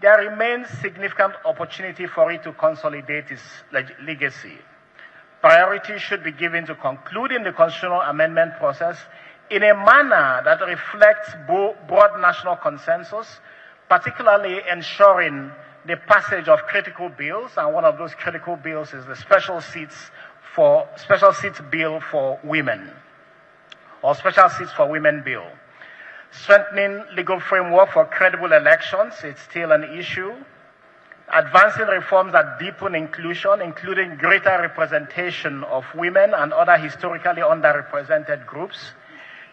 there remains significant opportunity for it to consolidate its legacy. Priority should be given to concluding the constitutional amendment process in a manner that reflects broad national consensus, particularly ensuring the passage of critical bills, and one of those critical bills is the special seats bill for women, or special seats for women bill. Strengthening legal framework for credible elections, it's still an issue. Advancing reforms that deepen inclusion, including greater representation of women and other historically underrepresented groups.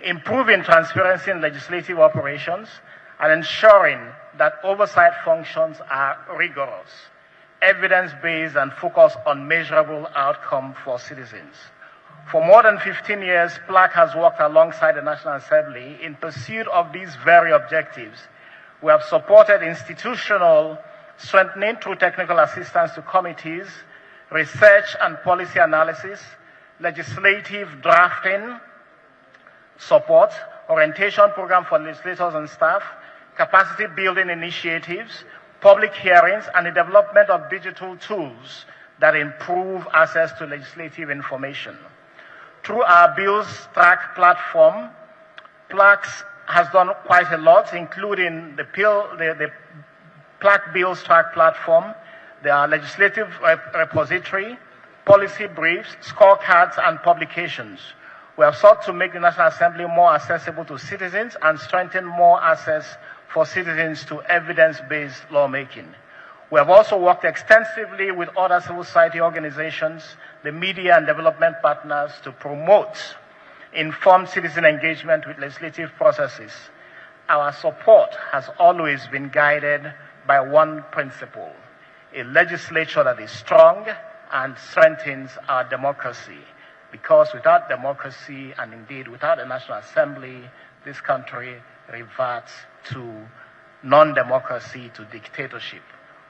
Improving transparency in legislative operations, and ensuring that oversight functions are rigorous, evidence-based, and focused on measurable outcome for citizens. For more than 15 years, PLAC has worked alongside the National Assembly in pursuit of these very objectives. We have supported institutional strengthening through technical assistance to committees, research and policy analysis, legislative drafting support, orientation program for legislators and staff, capacity building initiatives, public hearings, and the development of digital tools that improve access to legislative information. Through our Bills Track platform, PLAC has done quite a lot, including the PLAC Bills Track platform, the legislative repository, policy briefs, scorecards, and publications. We have sought to make the National Assembly more accessible to citizens and strengthen more access for citizens to evidence-based lawmaking. We have also worked extensively with other civil society organizations, the media and development partners to promote informed citizen engagement with legislative processes. Our support has always been guided by one principle: a legislature that is strong and strengthens our democracy. Because without democracy, and indeed without a National Assembly, this country reverts to non-democracy, to dictatorship.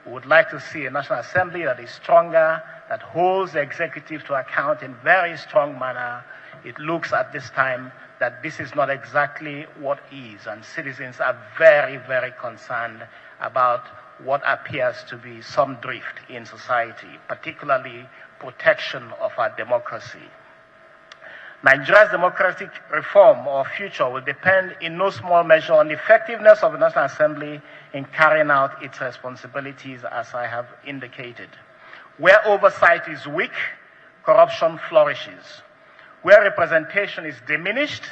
We would like to see a National Assembly that is stronger, that holds the executive to account in very strong manner. It looks at this time that this is not exactly what is, and citizens are very, very concerned about what appears to be some drift in society, particularly protection of our democracy. Nigeria's democratic reform or future will depend in no small measure on the effectiveness of the National Assembly in carrying out its responsibilities, as I have indicated. Where oversight is weak, corruption flourishes. Where representation is diminished,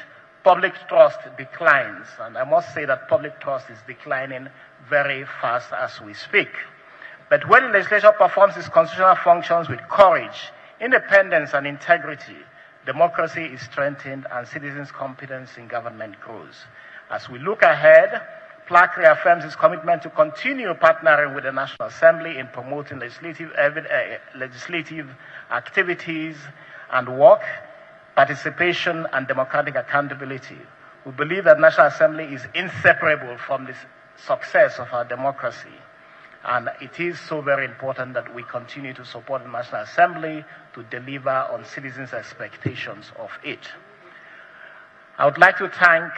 public trust declines. And I must say that public trust is declining very fast as we speak. But when the legislature performs its constitutional functions with courage, independence, and integrity, democracy is strengthened and citizens' confidence in government grows. As we look ahead, PLAC reaffirms its commitment to continue partnering with the National Assembly in promoting legislative activities and work, participation, and democratic accountability. We believe that the National Assembly is inseparable from the success of our democracy. And it is so very important that we continue to support the National Assembly to deliver on citizens' expectations of it. I would like to thank,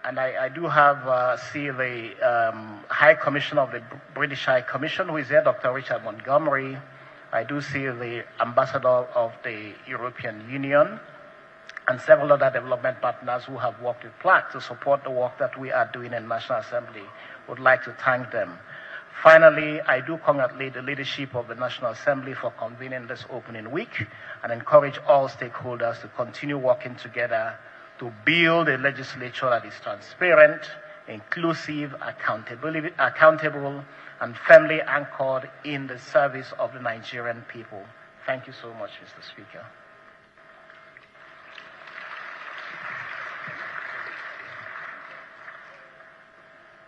and I do have see the High Commissioner of the British High Commission, who is here, Dr. Richard Montgomery. I do see the Ambassador of the European Union and several other development partners who have worked with PLAC to support the work that we are doing in the National Assembly. I would like to thank them. Finally, I do congratulate the leadership of the National Assembly for convening this opening week and encourage all stakeholders to continue working together to build a legislature that is transparent, inclusive, accountable, and firmly anchored in the service of the Nigerian people. Thank you so much, Mr. Speaker.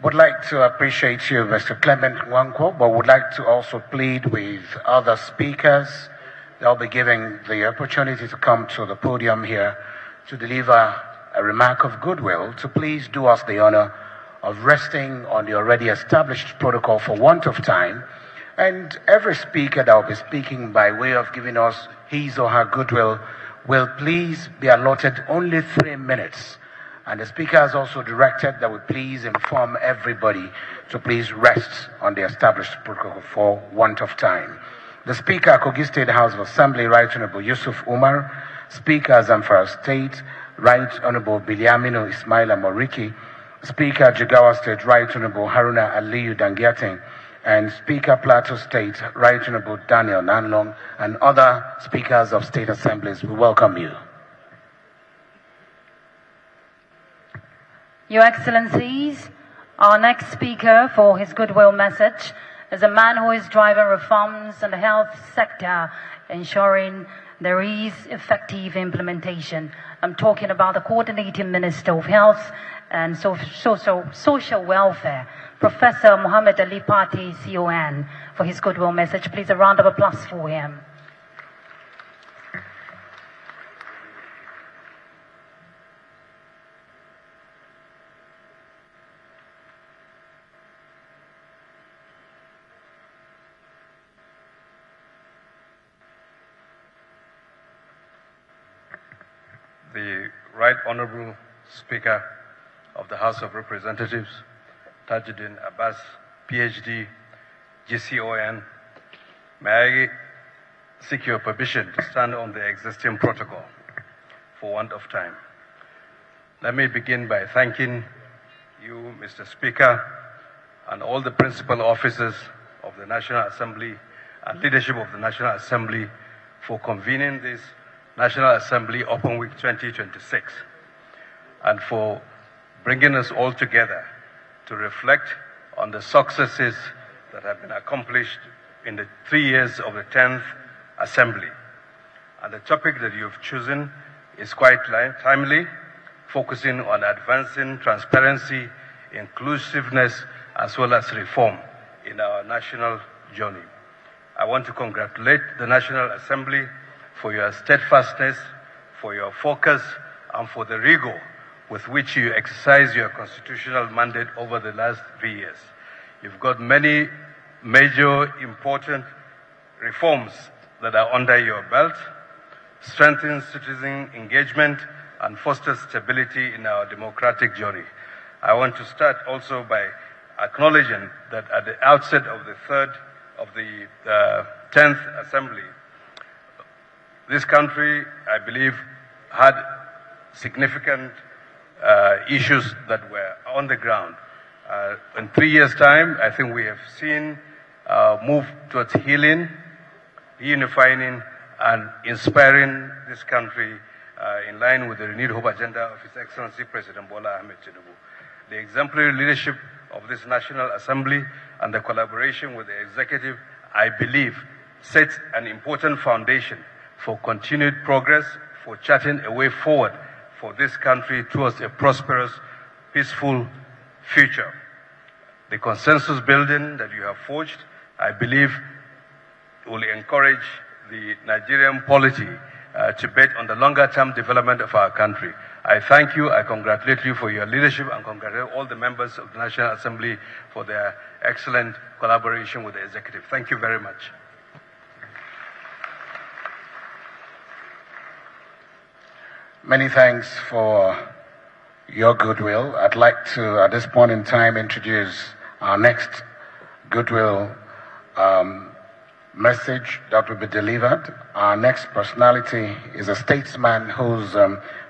Would like to appreciate you, Mr. Clement Nwankwo, but would like to also plead with other speakers. They'll be given the opportunity to come to the podium here to deliver a remark of goodwill, to please do us the honor of resting on the already established protocol for want of time. And every speaker that will be speaking by way of giving us his or her goodwill will please be allotted only 3 minutes. And the Speaker has also directed that we please inform everybody to please rest on the established protocol for want of time. The Speaker, Kogi State House of Assembly, Right Honorable Yusuf Umar, Speaker, Zamfara State, Right Honorable Bilyamino Ismaila Moriki, Speaker, Jigawa State, Right Honorable Haruna Aliyu Dangiating, and Speaker, Plateau State, Right Honorable Daniel Nanlong, and other speakers of state assemblies, we welcome you. Your Excellencies, our next speaker for his goodwill message is a man who is driving reforms in the health sector, ensuring there is effective implementation. I'm talking about the Coordinating Minister of Health and Social Welfare, Professor Muhammad Ali Pati, CON, for his goodwill message. Please, a round of applause for him. The Right Honorable Speaker of the House of Representatives, Tajuddin Abbas, PhD, GCON, may I seek your permission to stand on the existing protocol for want of time. Let me begin by thanking you, Mr. Speaker, and all the principal officers of the National Assembly and leadership of the National Assembly for convening this National Assembly Open Week 2026 and for bringing us all together to reflect on the successes that have been accomplished in the 3 years of the 10th Assembly. And the topic that you've chosen is quite timely, focusing on advancing transparency, inclusiveness, as well as reform in our national journey. I want to congratulate the National Assembly for your steadfastness, for your focus, and for the rigor with which you exercise your constitutional mandate over the last 3 years. You've got many major important reforms that are under your belt, strengthen citizen engagement, and foster stability in our democratic journey. I want to start also by acknowledging that at the outset of the 10th Assembly, this country, I believe, had significant issues that were on the ground. In 3 years' time, I think we have seen move towards healing, unifying, and inspiring this country in line with the renewed hope agenda of His Excellency President Bola Ahmed Tinubu. The exemplary leadership of this National Assembly and the collaboration with the executive, I believe, sets an important foundation for continued progress, for charting a way forward for this country towards a prosperous, peaceful future. The consensus building that you have forged, I believe, will encourage the Nigerian polity to bet on the longer-term development of our country. I thank you, I congratulate you for your leadership, and congratulate all the members of the National Assembly for their excellent collaboration with the executive. Thank you very much. Many thanks for your goodwill. I'd like to, at this point in time, introduce our next goodwill message that will be delivered. Our next personality is a statesman whose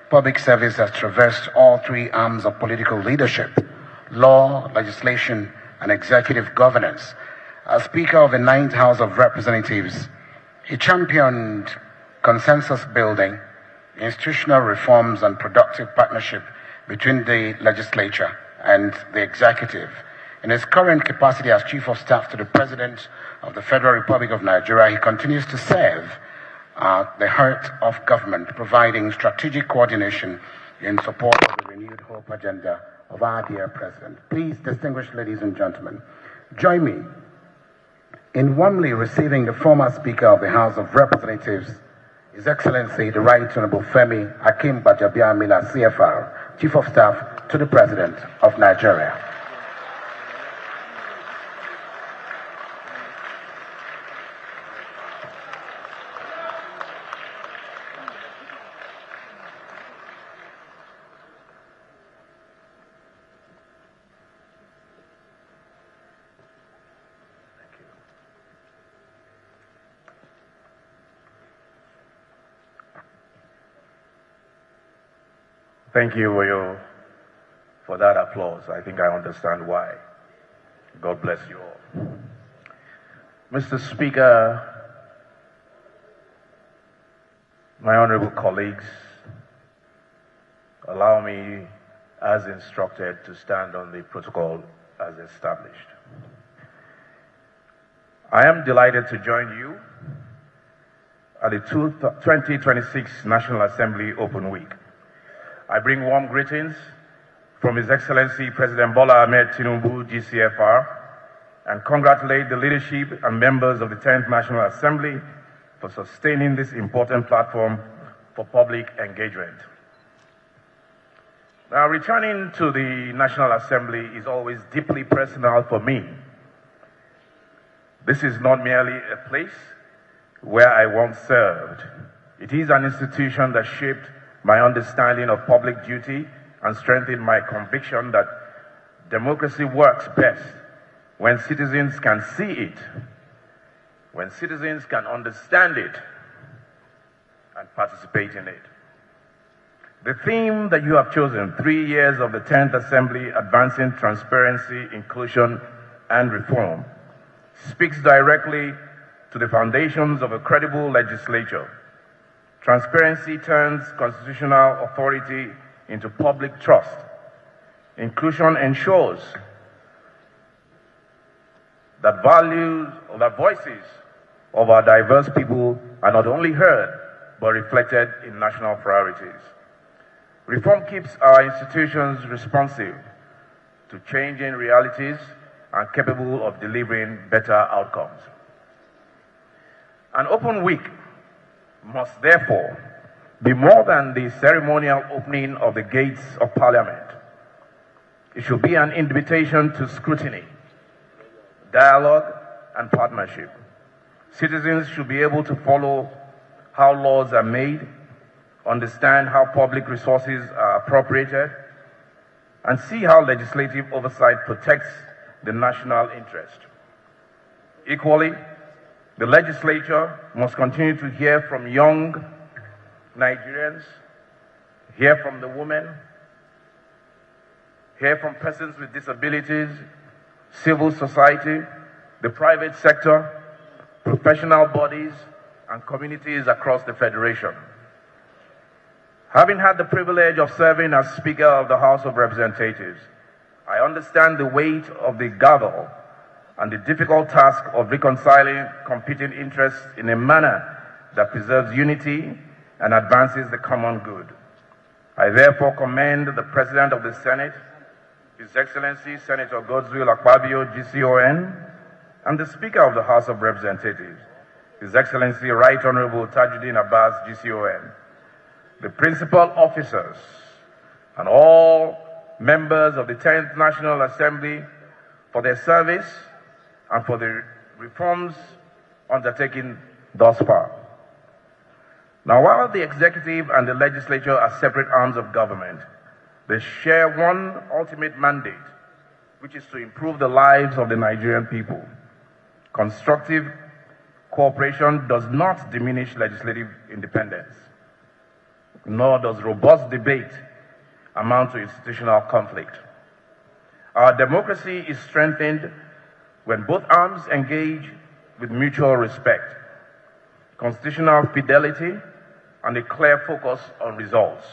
public service has traversed all three arms of political leadership: law, legislation, and executive governance. As Speaker of the 9th House of Representatives, he championed consensus building, institutional reforms, and productive partnership between the legislature and the executive. In his current capacity as Chief of Staff to the President of the Federal Republic of Nigeria, he continues to serve the heart of government, providing strategic coordination in support of the renewed hope agenda of our dear President. Please, distinguished ladies and gentlemen, join me in warmly receiving the former Speaker of the House of Representatives, His Excellency, the Right Honorable Femi Akim Gbajabiamila, CFR, Chief of Staff to the President of Nigeria. Thank you, Will, for that applause. I think I understand why. God bless you all. Mr. Speaker, my honorable colleagues, allow me, as instructed, to stand on the protocol as established. I am delighted to join you at the 2026 National Assembly Open Week. I bring warm greetings from His Excellency President Bola Ahmed Tinubu, GCFR, and congratulate the leadership and members of the 10th National Assembly for sustaining this important platform for public engagement. Now, returning to the National Assembly is always deeply personal for me. This is not merely a place where I once served. It is an institution that shaped my understanding of public duty and strengthened my conviction that democracy works best when citizens can see it, when citizens can understand it and participate in it. The theme that you have chosen, 3 years of the 10th Assembly, advancing transparency, inclusion, and reform, speaks directly to the foundations of a credible legislature. Transparency turns constitutional authority into public trust. Inclusion ensures that voices of our diverse people are not only heard, but reflected in national priorities. Reform keeps our institutions responsive to changing realities and capable of delivering better outcomes. An open week must therefore be more than the ceremonial opening of the gates of Parliament. It should be an invitation to scrutiny, dialogue, and partnership. Citizens should be able to follow how laws are made, understand how public resources are appropriated, and see how legislative oversight protects the national interest. Equally, the legislature must continue to hear from young Nigerians, hear from the women, hear from persons with disabilities, civil society, the private sector, professional bodies, and communities across the Federation. Having had the privilege of serving as Speaker of the House of Representatives, I understand the weight of the gavel and the difficult task of reconciling competing interests in a manner that preserves unity and advances the common good. I therefore commend the President of the Senate, His Excellency Senator Godswill Akpabio, GCON, and the Speaker of the House of Representatives, His Excellency Right Honorable Tajuddin Abbas, GCON, the principal officers, and all members of the 10th National Assembly for their service and for the reforms undertaken thus far. Now, while the executive and the legislature are separate arms of government, they share one ultimate mandate, which is to improve the lives of the Nigerian people. Constructive cooperation does not diminish legislative independence, nor does robust debate amount to institutional conflict. Our democracy is strengthened when both arms engage with mutual respect, constitutional fidelity, and a clear focus on results.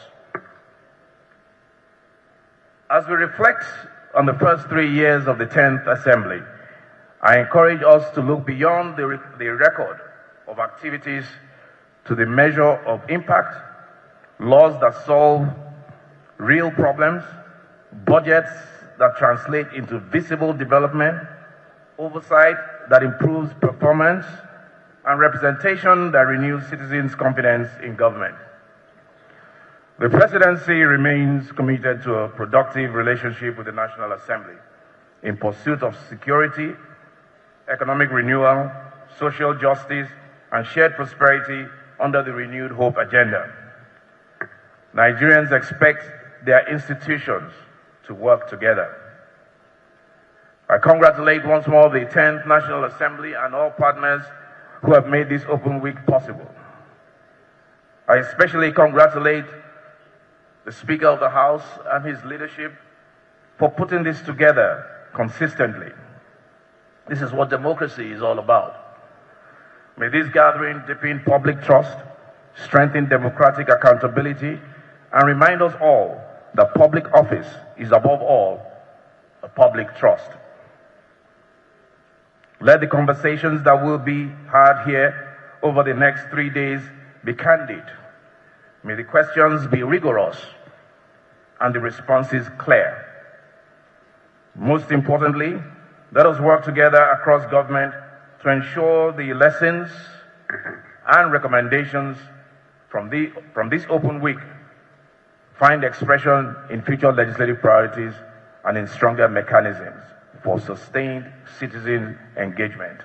As we reflect on the first 3 years of the 10th Assembly, I encourage us to look beyond the record of activities to the measure of impact, laws that solve real problems, budgets that translate into visible development, oversight that improves performance, and representation that renews citizens' confidence in government. The Presidency remains committed to a productive relationship with the National Assembly in pursuit of security, economic renewal, social justice, and shared prosperity under the renewed Hope agenda. Nigerians expect their institutions to work together. I congratulate once more the 10th National Assembly and all partners who have made this open week possible. I especially congratulate the Speaker of the House and his leadership for putting this together consistently. This is what democracy is all about. May this gathering deepen public trust, strengthen democratic accountability, and remind us all that public office is above all a public trust. Let the conversations that will be had here over the next 3 days be candid. May the questions be rigorous and the responses clear. Most importantly, let us work together across government to ensure the lessons and recommendations from this open week find expression in future legislative priorities and in stronger mechanisms for sustained citizen engagement.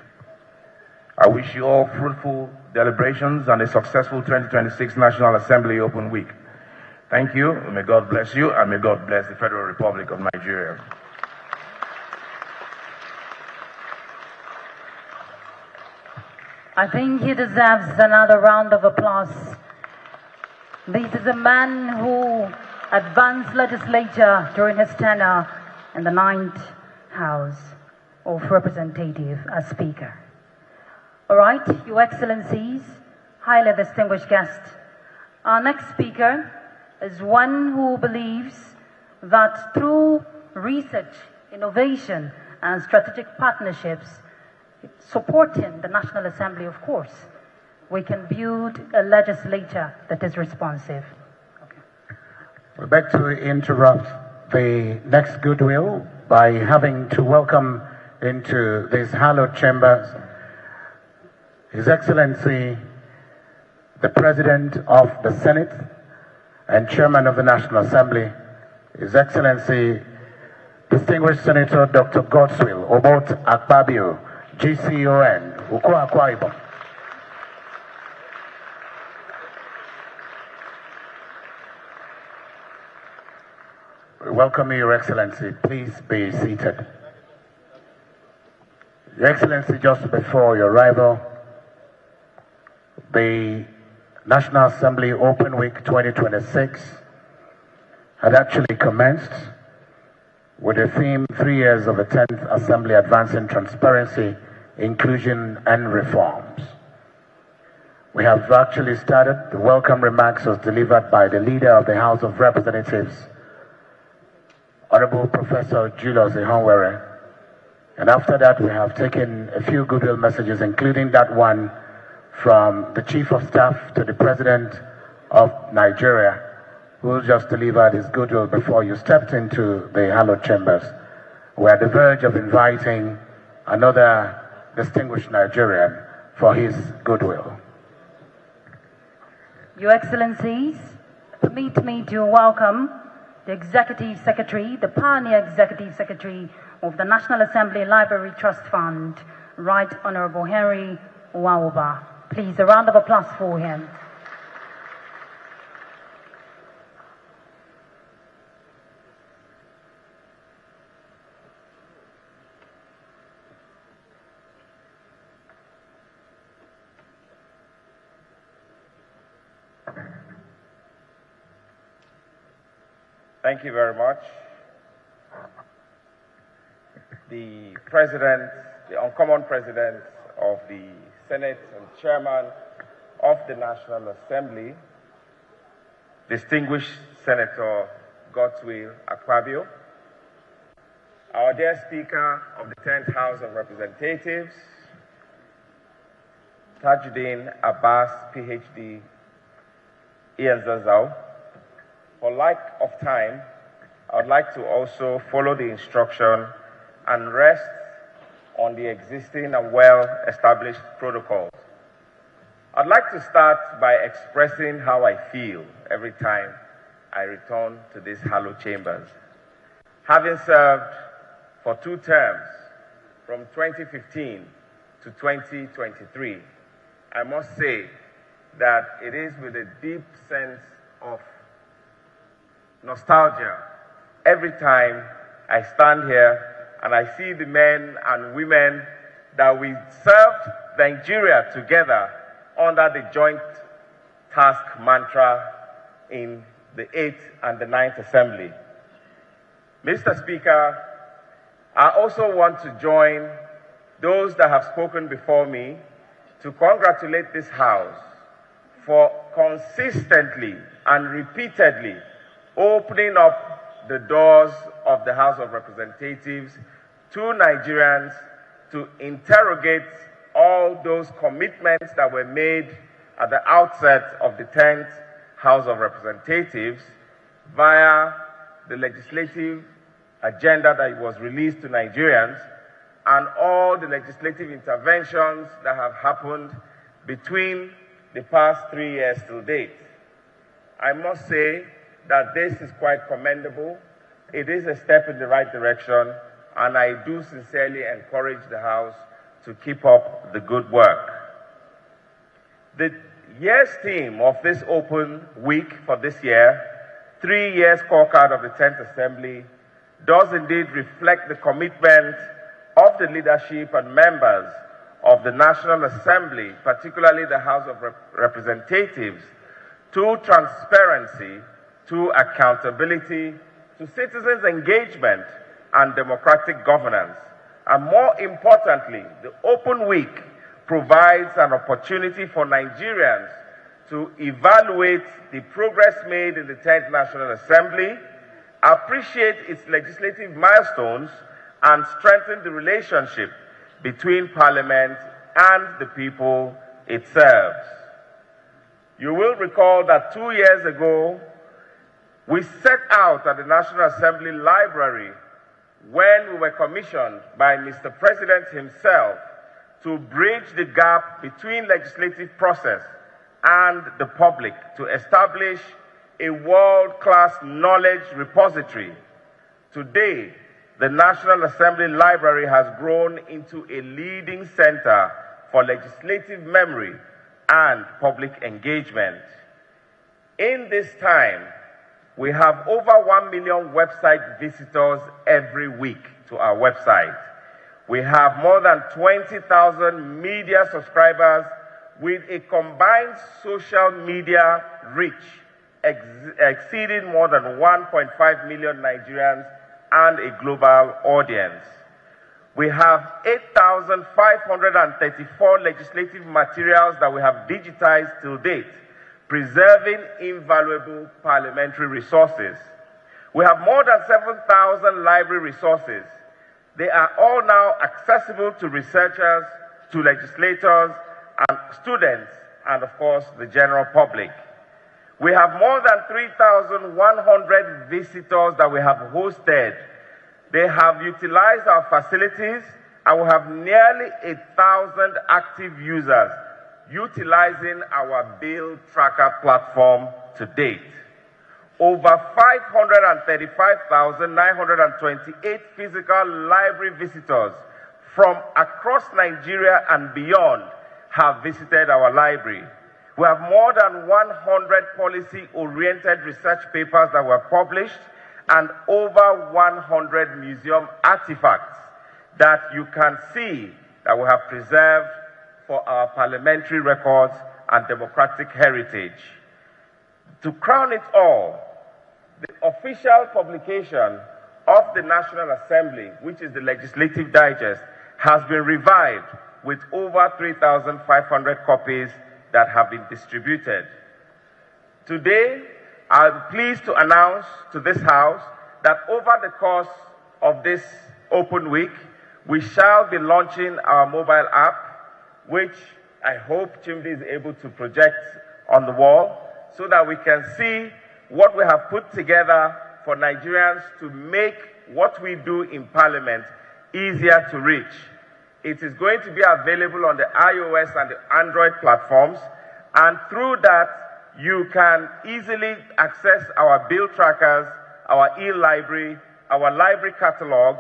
I wish you all fruitful deliberations and a successful 2026 National Assembly Open Week. Thank you. May God bless you, and may God bless the Federal Republic of Nigeria. I think he deserves another round of applause. This is a man who advanced legislature during his tenure in the 9th House of Representatives as Speaker. All right, Your Excellencies, highly distinguished guests. Our next speaker is one who believes that through research, innovation, and strategic partnerships, supporting the National Assembly, of course, we can build a legislature that is responsive. Okay. We'd like to interrupt the next goodwill by having to welcome into these hallowed chambers His Excellency, the President of the Senate and Chairman of the National Assembly, His Excellency, Distinguished Senator Dr. Godswill Obot Akpabio, GCON, Ukwa Akwa Ibom. We welcome you, Your Excellency. Please be seated. Your Excellency, just before your arrival, the National Assembly Open Week 2026 had actually commenced with the theme 3 years of the 10th Assembly Advancing Transparency, Inclusion and Reforms. We have actually started. The welcome remarks was delivered by the Leader of the House of Representatives, Honorable Professor Julius Ihonwere. And after that, we have taken a few goodwill messages, including that one from the Chief of Staff to the President of Nigeria, who just delivered his goodwill before you stepped into the hallowed chambers. We're at the verge of inviting another distinguished Nigerian for his goodwill. Your Excellencies, permit me to welcome the Executive Secretary, the Pioneer Executive Secretary of the National Assembly Library Trust Fund, Right Honorable Henry Waoba. Please, a round of applause for him. Thank you very much. The President, the uncommon President of the Senate and Chairman of the National Assembly, distinguished Senator Godswill Akpabio, our dear Speaker of the 10th House of Representatives, Tajuddin Abbas, PhD, Ian. For lack of time, I would like to also follow the instruction and rest on the existing and well-established protocols. I'd like to start by expressing how I feel every time I return to these hallowed chambers. Having served for 2 terms, from 2015 to 2023, I must say that it is with a deep sense of nostalgia every time I stand here and I see the men and women that we served Nigeria together under the joint task mantra in the 8th and the 9th Assembly. Mr. Speaker, I also want to join those that have spoken before me to congratulate this House for consistently and repeatedly opening up the doors of the House of Representatives to Nigerians to interrogate all those commitments that were made at the outset of the 10th House of Representatives via the legislative agenda that was released to Nigerians and all the legislative interventions that have happened between the past 3 years to date. I must say that this is quite commendable. It is a step in the right direction, and I do sincerely encourage the House to keep up the good work. The year's theme of this open week for this year, 3-year scorecard of the 10th Assembly, does indeed reflect the commitment of the leadership and members of the National Assembly, particularly the House of Representatives, to transparency, to accountability, to citizens' engagement and democratic governance. And more importantly, the open week provides an opportunity for Nigerians to evaluate the progress made in the 10th National Assembly, appreciate its legislative milestones, and strengthen the relationship between Parliament and the people it serves. You will recall that 2 years ago, we set out at the National Assembly Library when we were commissioned by Mr. President himself to bridge the gap between legislative process and the public to establish a world-class knowledge repository. Today, the National Assembly Library has grown into a leading center for legislative memory and public engagement. In this time, we have over 1 million website visitors every week to our website. We have more than 20,000 media subscribers with a combined social media reach exceeding more than 1.5 million Nigerians and a global audience. We have 8,534 legislative materials that we have digitized to date, preserving invaluable parliamentary resources. We have more than 7,000 library resources. They are all now accessible to researchers, to legislators, and students, and of course, the general public. We have more than 3,100 visitors that we have hosted. They have utilized our facilities, and we have nearly 1,000 active users utilizing our Bill Tracker platform to date. Over 535,928 physical library visitors from across Nigeria and beyond have visited our library. We have more than 100 policy-oriented research papers that were published and over 100 museum artifacts that you can see that we have preserved for our parliamentary records and democratic heritage. To crown it all, the official publication of the National Assembly, which is the Legislative Digest, has been revived with over 3,500 copies that have been distributed. Today, I'm pleased to announce to this House that over the course of this open week, we shall be launching our mobile app, which I hope Chimdi is able to project on the wall so that we can see what we have put together for Nigerians to make what we do in Parliament easier to reach. It is going to be available on the iOS and the Android platforms, and through that, you can easily access our bill trackers, our e-library, our library catalog,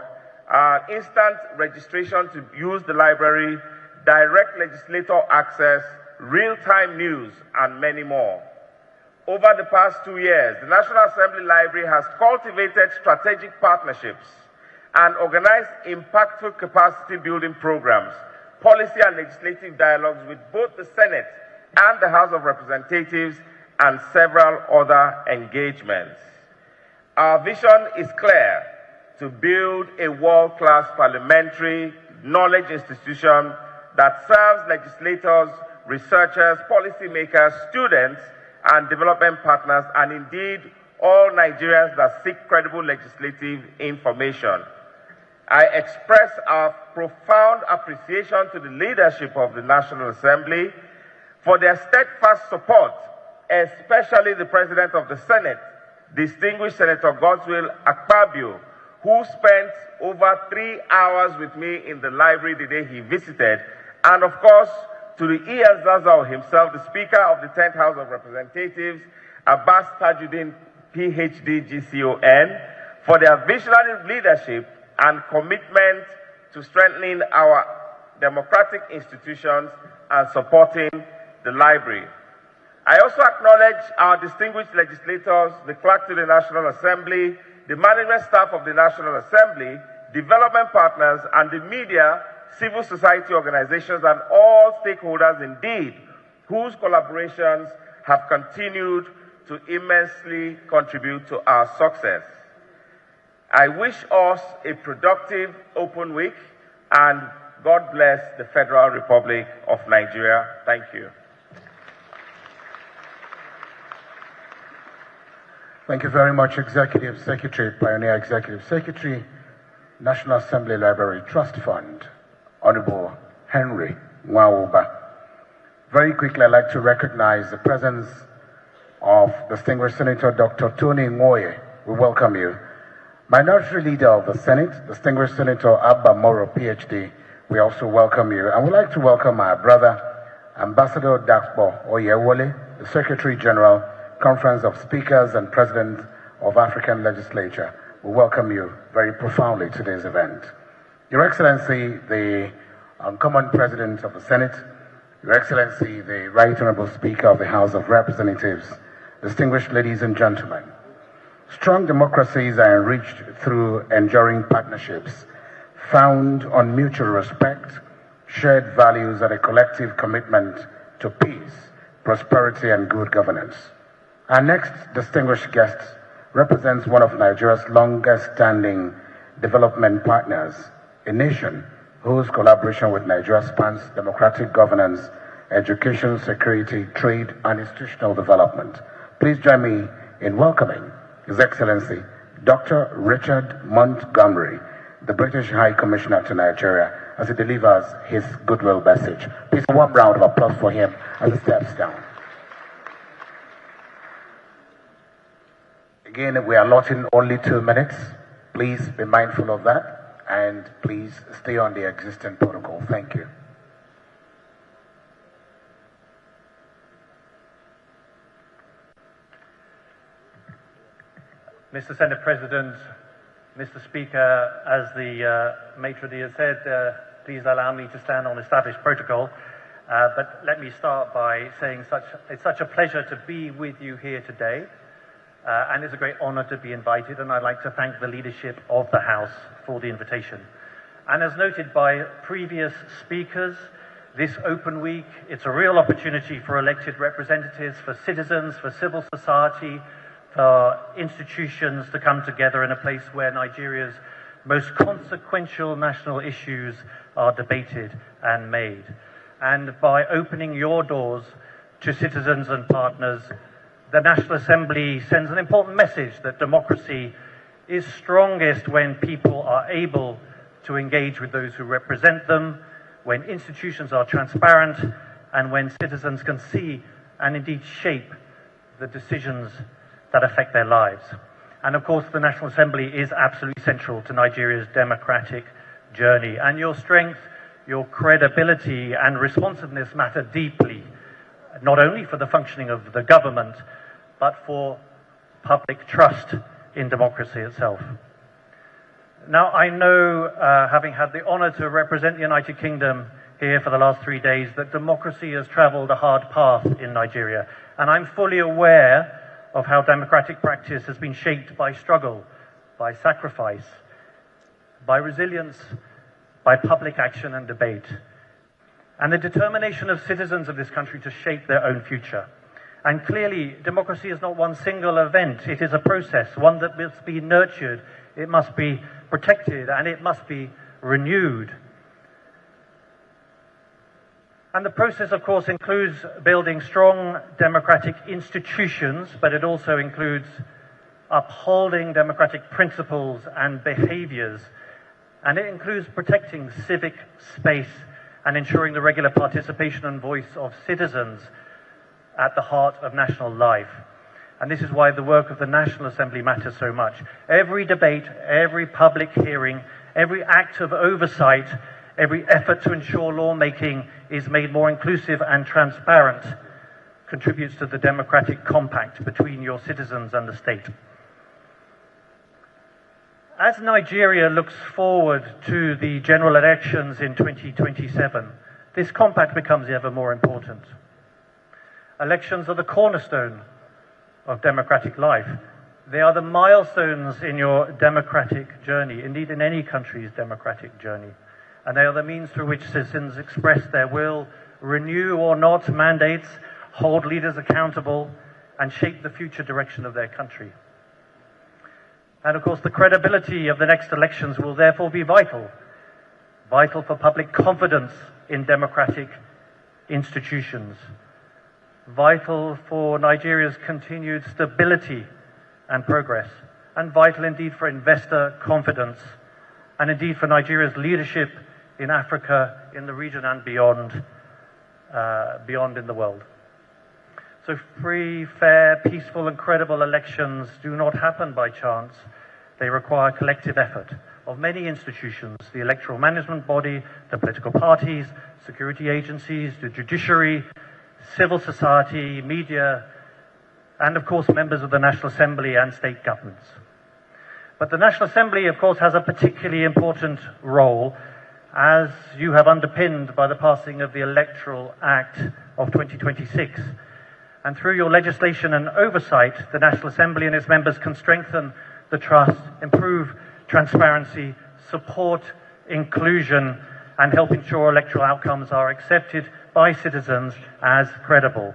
instant registration to use the library, direct legislator access, real-time news, and many more. Over the past 2 years, the National Assembly Library has cultivated strategic partnerships and organized impactful capacity building programs, policy and legislative dialogues with both the Senate and the House of Representatives and several other engagements. Our vision is clear: to build a world-class parliamentary knowledge institution that serves legislators, researchers, policymakers, students, and development partners, and indeed all Nigerians that seek credible legislative information. I express our profound appreciation to the leadership of the National Assembly for their steadfast support, especially the President of the Senate, distinguished Senator Godswill Akpabio, who spent over 3 hours with me in the library the day he visited, and of course, to the E.S. Zazao himself, the Speaker of the 10th House of Representatives, Abbas Tajuddin, PhD, GCON, for their visionary leadership and commitment to strengthening our democratic institutions and supporting the library. I also acknowledge our distinguished legislators, the clerk to the National Assembly, the management staff of the National Assembly, development partners, and the media, civil society organizations, and all stakeholders indeed, whose collaborations have continued to immensely contribute to our success. I wish us a productive open week, and God bless the Federal Republic of Nigeria. Thank you. Thank you very much, Executive Secretary, Pioneer Executive Secretary, National Assembly Library Trust Fund, Honorable Henry Nwauba. Very quickly, I'd like to recognize the presence of distinguished Senator Dr. Tony Nwoye. We welcome you. Minority Leader of the Senate, distinguished Senator Abba Moro, PhD, we also welcome you. And we'd like to welcome our brother, Ambassador Dakpo Oyewole, the Secretary General, Conference of Speakers and President of African Legislature. We welcome you very profoundly to today's event. Your Excellency, the Uncommon President of the Senate, Your Excellency, the Right Honorable Speaker of the House of Representatives, distinguished ladies and gentlemen, strong democracies are enriched through enduring partnerships found on mutual respect, shared values, and a collective commitment to peace, prosperity, and good governance. Our next distinguished guest represents one of Nigeria's longest-standing development partners, a nation whose collaboration with Nigeria spans democratic governance, education, security, trade, and institutional development. Please join me in welcoming His Excellency Dr. Richard Montgomery, the British High Commissioner to Nigeria, as he delivers his goodwill message. Please, a warm round of applause for him as he steps down. Again, we are allotting only 2 minutes. Please be mindful of that, and please stay on the existing protocol. Thank you. Mr. Senate President, Mr. Speaker, as the maitre d' has said, please allow me to stand on established protocol. But let me start by saying it's such a pleasure to be with you here today. And it's a great honor to be invited, and I'd like to thank the leadership of the House for the invitation. And as noted by previous speakers, this open week, it's a real opportunity for elected representatives, for citizens, for civil society, for institutions to come together in a place where Nigeria's most consequential national issues are debated and made. And by opening your doors to citizens and partners, the National Assembly sends an important message that democracy is strongest when people are able to engage with those who represent them, when institutions are transparent, and when citizens can see and indeed shape the decisions that affect their lives. And of course, the National Assembly is absolutely central to Nigeria's democratic journey. And your strength, your credibility, and responsiveness matter deeply, not only for the functioning of the government, but for public trust in democracy itself. Now, I know, having had the honor to represent the United Kingdom here for the last 3 days, that democracy has traveled a hard path in Nigeria. And I'm fully aware of how democratic practice has been shaped by struggle, by sacrifice, by resilience, by public action and debate, and the determination of citizens of this country to shape their own future. And clearly, democracy is not one single event. It is a process, one that must be nurtured, it must be protected, and it must be renewed. And the process, of course, includes building strong democratic institutions, but it also includes upholding democratic principles and behaviors. And it includes protecting civic space and ensuring the regular participation and voice of citizens at the heart of national life. And this is why the work of the National Assembly matters so much. Every debate, every public hearing, every act of oversight, every effort to ensure lawmaking is made more inclusive and transparent contributes to the democratic compact between your citizens and the state. As Nigeria looks forward to the general elections in 2027, this compact becomes ever more important. Elections are the cornerstone of democratic life. They are the milestones in your democratic journey, indeed in any country's democratic journey. And they are the means through which citizens express their will, renew or not mandates, hold leaders accountable, and shape the future direction of their country. And of course, the credibility of the next elections will therefore be vital. Vital for public confidence in democratic institutions. Vital for Nigeria's continued stability and progress. And vital indeed for investor confidence. And indeed for Nigeria's leadership in Africa, in the region and beyond in the world. So free, fair, peaceful and credible elections do not happen by chance. They require collective effort of many institutions, the electoral management body, the political parties, security agencies, the judiciary, civil society, media, and of course members of the National Assembly and state governments. But the National Assembly, of course, has a particularly important role, as you have underpinned by the passing of the Electoral Act of 2026. And through your legislation and oversight, the National Assembly and its members can strengthen the trust, improve transparency, support inclusion, and help ensure electoral outcomes are accepted by citizens as credible.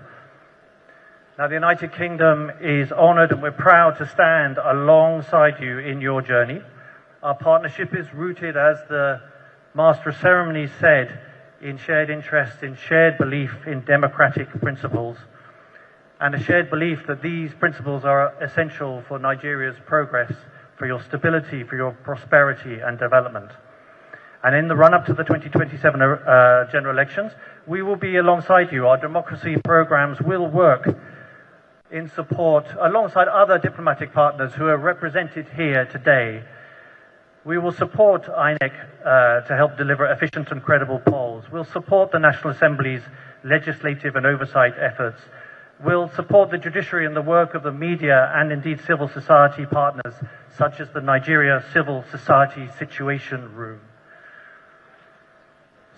Now, the United Kingdom is honoured and we're proud to stand alongside you in your journey. Our partnership is rooted, as the Master of Ceremonies said, in shared interest, in shared belief in democratic principles, and a shared belief that these principles are essential for Nigeria's progress, for your stability, for your prosperity and development. And in the run-up to the 2027 general elections, we will be alongside you. Our democracy programs will work in support, alongside other diplomatic partners who are represented here today. We will support INEC to help deliver efficient and credible polls. We'll support the National Assembly's legislative and oversight efforts. We'll support the judiciary and the work of the media and indeed civil society partners, such as the Nigeria Civil Society Situation Room.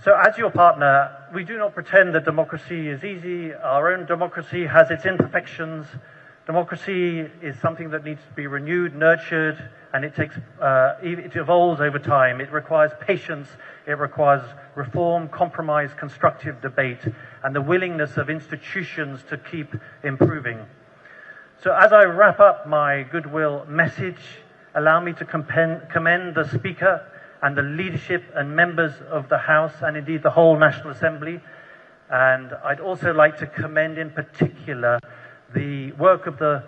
So as your partner, we do not pretend that democracy is easy. Our own democracy has its imperfections. Democracy is something that needs to be renewed, nurtured, and it evolves over time. It requires patience, it requires reform, compromise, constructive debate, and the willingness of institutions to keep improving. So as I wrap up my goodwill message, allow me to commend the Speaker and the leadership and members of the House and indeed the whole National Assembly. And I'd also like to commend in particular the work of the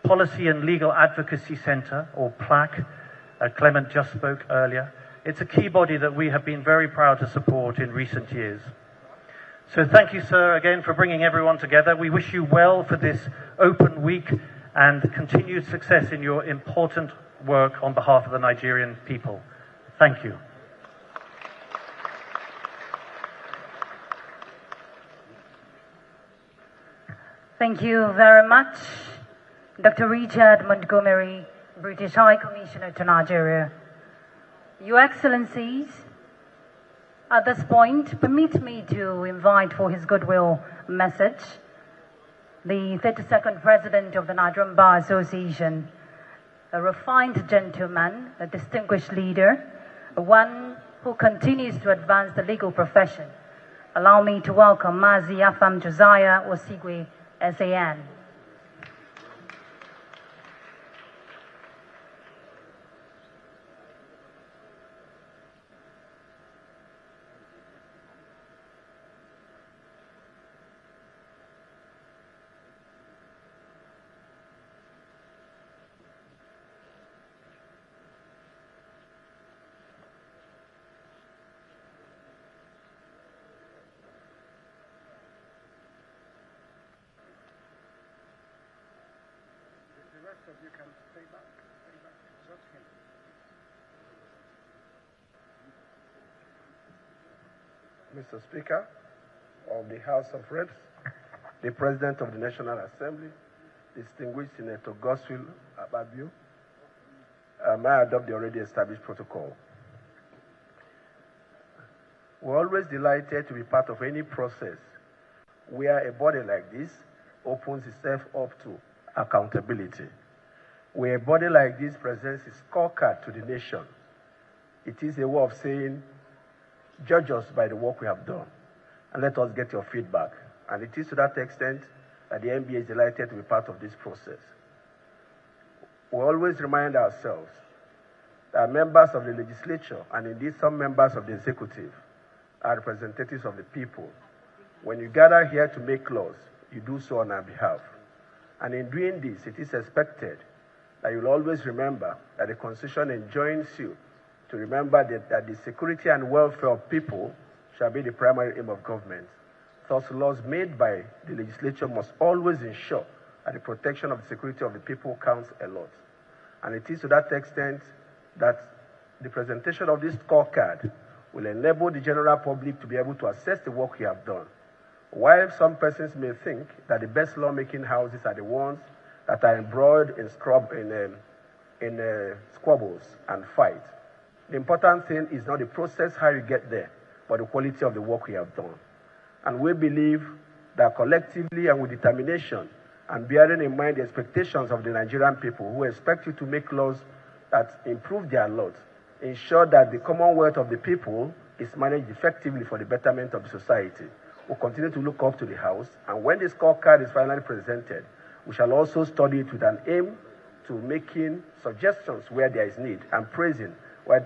Policy and Legal Advocacy Centre, or PLAC. Clement just spoke earlier. It's a key body that we have been very proud to support in recent years. So thank you, sir, again for bringing everyone together. We wish you well for this open week and continued success in your important work on behalf of the Nigerian people. Thank you. Thank you very much, Dr. Richard Montgomery, British High Commissioner to Nigeria. Your Excellencies, at this point, permit me to invite for his goodwill message the 32nd President of the Nigerian Bar Association, a refined gentleman, a distinguished leader, one who continues to advance the legal profession. Allow me to welcome Mazi Afam Josiah Osigwe, SAN. You can stay back. It's okay. Mr. Speaker of the House of Reps, the President of the National Assembly, distinguished Senator Goswill Ababio, may I adopt the already established protocol. We're always delighted to be part of any process where a body like this opens itself up to accountability. Where a body like this presents a scorecard to the nation, it is a way of saying, judge us by the work we have done, and let us get your feedback. And it is to that extent that the NBA is delighted to be part of this process. We always remind ourselves that members of the legislature, and indeed some members of the executive, are representatives of the people. When you gather here to make laws, you do so on our behalf. And in doing this, it is expected that you'll always remember that the Constitution enjoins you to remember that the security and welfare of people shall be the primary aim of government. Thus, laws made by the legislature must always ensure that the protection of the security of the people counts a lot. And it is to that extent that the presentation of this scorecard will enable the general public to be able to assess the work we have done. While some persons may think that the best lawmaking houses are the ones that are embroiled in squabbles and fight, the important thing is not the process, how you get there, but the quality of the work we have done. And we believe that collectively and with determination, and bearing in mind the expectations of the Nigerian people who expect you to make laws that improve their lot, ensure that the commonwealth of the people is managed effectively for the betterment of the society. We'll continue to look up to the House, and when the scorecard is finally presented, we shall also study it with an aim to making suggestions where there is need and praising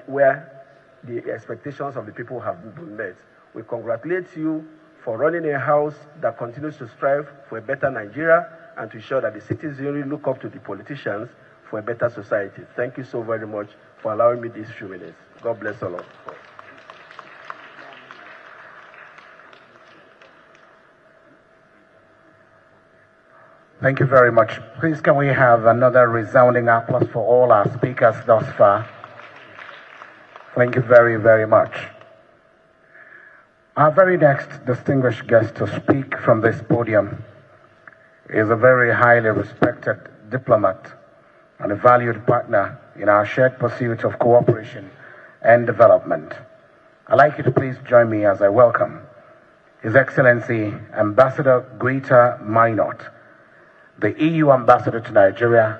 where the expectations of the people have been met. We congratulate you for running a House that continues to strive for a better Nigeria and to ensure that the citizens really look up to the politicians for a better society. Thank you so very much for allowing me these few minutes. God bless all of you. Thank you very much. Please, can we have another resounding applause for all our speakers thus far? Thank you very, very much. Our very next distinguished guest to speak from this podium is a very highly respected diplomat and a valued partner in our shared pursuit of cooperation and development. I'd like you to please join me as I welcome His Excellency Ambassador Greta Minot, the EU Ambassador to Nigeria,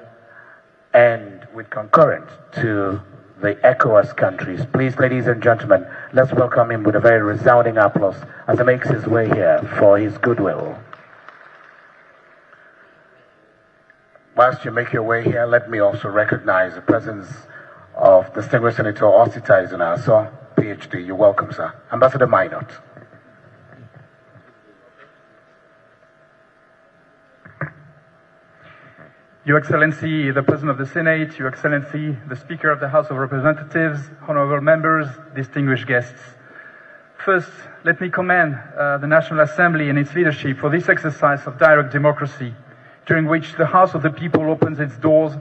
and with concurrent to the ECOWAS countries. Please, ladies and gentlemen, let's welcome him with a very resounding applause as he makes his way here for his goodwill. Whilst you make your way here, let me also recognize the presence of distinguished Senator Osita Izunaso, PhD. You're welcome, sir. Ambassador Minot. Your Excellency, the President of the Senate, Your Excellency, the Speaker of the House of Representatives, honorable members, distinguished guests. First, let me commend the National Assembly and its leadership for this exercise of direct democracy, during which the House of the People opens its doors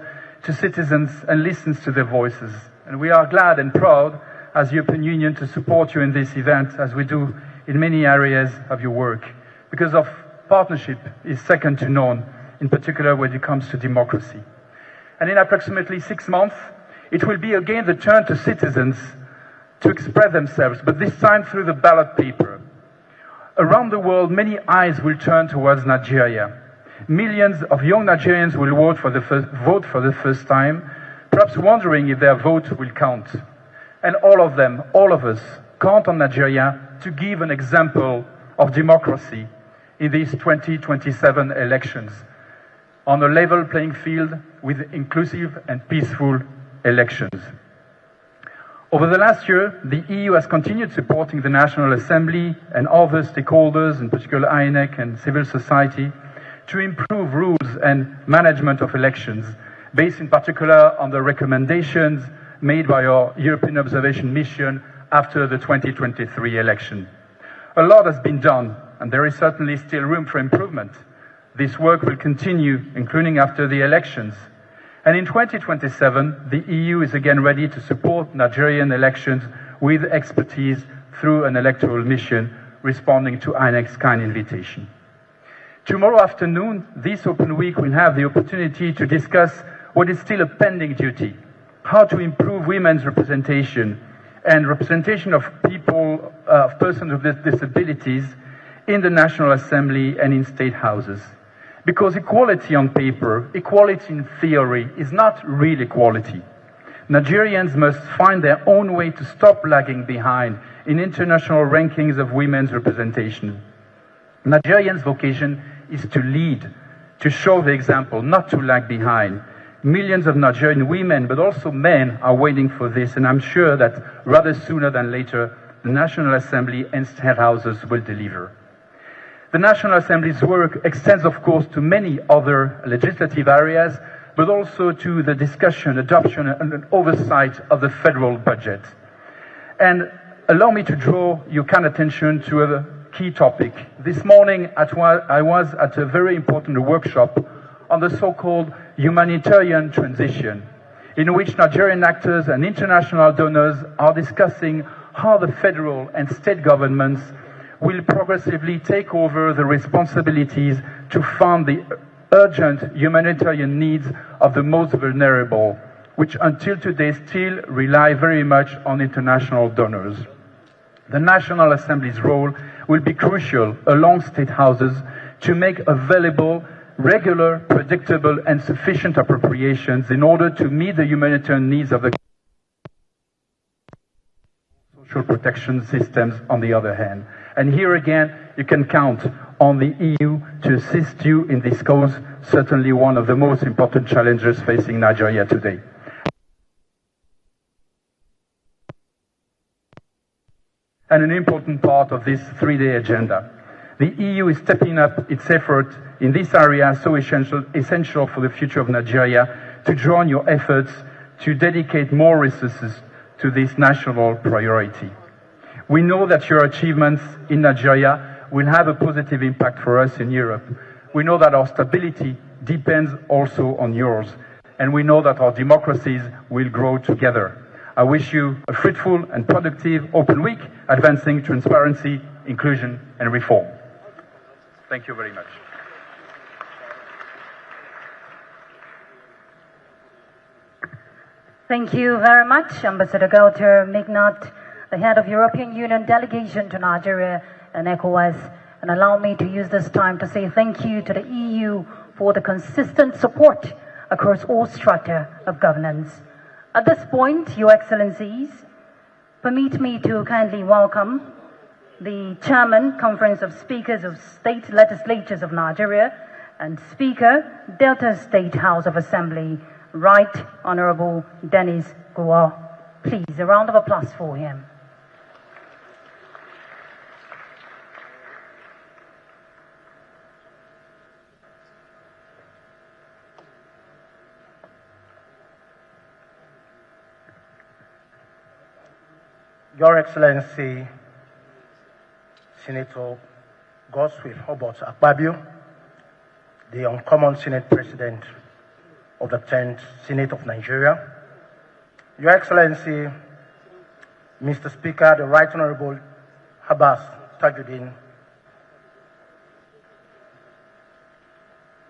to citizens and listens to their voices. And we are glad and proud as European Union to support you in this event, as we do in many areas of your work, because of partnership is second to none, in particular when it comes to democracy. And in approximately 6 months, it will be again the turn to citizens to express themselves, but this time through the ballot paper. Around the world, many eyes will turn towards Nigeria. Millions of young Nigerians will vote for the first time, perhaps wondering if their vote will count. And all of them, all of us, count on Nigeria to give an example of democracy in these 2027 elections on a level playing field with inclusive and peaceful elections. Over the last year, the EU has continued supporting the National Assembly and other stakeholders, in particular INEC and civil society, to improve rules and management of elections, based in particular on the recommendations made by our European Observation Mission after the 2023 election. A lot has been done, and there is certainly still room for improvement. This work will continue, including after the elections. And in 2027, the EU is again ready to support Nigerian elections with expertise through an electoral mission responding to INEC's kind invitation. Tomorrow afternoon, this Open Week, will have the opportunity to discuss what is still a pending duty, how to improve women's representation and representation of people, persons with disabilities in the National Assembly and in state houses. Because equality on paper, equality in theory, is not real equality. Nigerians must find their own way to stop lagging behind in international rankings of women's representation. Nigerians' vocation is to lead, to show the example, not to lag behind. Millions of Nigerian women, but also men, are waiting for this, and I'm sure that rather sooner than later, the National Assembly and state houses will deliver. The National Assembly's work extends, of course, to many other legislative areas, but also to the discussion, adoption, and oversight of the federal budget. And allow me to draw your kind attention to a key topic. This morning, I was at a very important workshop on the so-called humanitarian transition, in which Nigerian actors and international donors are discussing how the federal and state governments will progressively take over the responsibilities to fund the urgent humanitarian needs of the most vulnerable, which until today still rely very much on international donors. The National Assembly's role will be crucial along state houses to make available regular, predictable and sufficient appropriations in order to meet the humanitarian needs of the social protection systems on the other hand. And here again, you can count on the EU to assist you in this cause, certainly one of the most important challenges facing Nigeria today. And an important part of this three-day agenda. The EU is stepping up its effort in this area so essential for the future of Nigeria to join your efforts to dedicate more resources to this national priority. We know that your achievements in Nigeria will have a positive impact for us in Europe. We know that our stability depends also on yours, and we know that our democracies will grow together. I wish you a fruitful and productive Open Week, advancing transparency, inclusion, and reform. Thank you very much. Thank you very much, Ambassador Gauter Mignot, the head of European Union delegation to Nigeria and ECOWAS. And allow me to use this time to say thank you to the EU for the consistent support across all strata of governance. At this point, Your Excellencies, permit me to kindly welcome the Chairman, Conference of Speakers of State Legislatures of Nigeria, and Speaker, Delta State House of Assembly, Right Honorable Dennis Guo. Please, a round of applause for him. Your Excellency, Senator Godswill Hobart Akpabio, the Uncommon Senate President of the 10th Senate of Nigeria, Your Excellency, Mr. Speaker, the Right Honorable Abbas Tajuddin,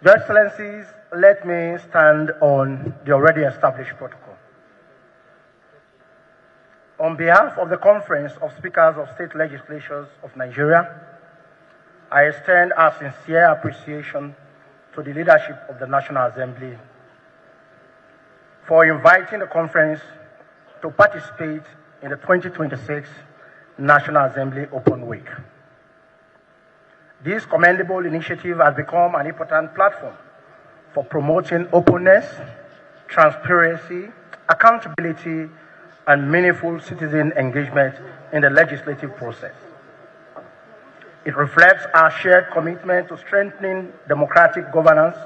Your Excellencies, let me stand on the already established protocol. On behalf of the Conference of Speakers of State Legislatures of Nigeria, I extend our sincere appreciation to the leadership of the National Assembly for inviting the conference to participate in the 2026 National Assembly Open Week. This commendable initiative has become an important platform for promoting openness, transparency, accountability, and meaningful citizen engagement in the legislative process. It reflects our shared commitment to strengthening democratic governance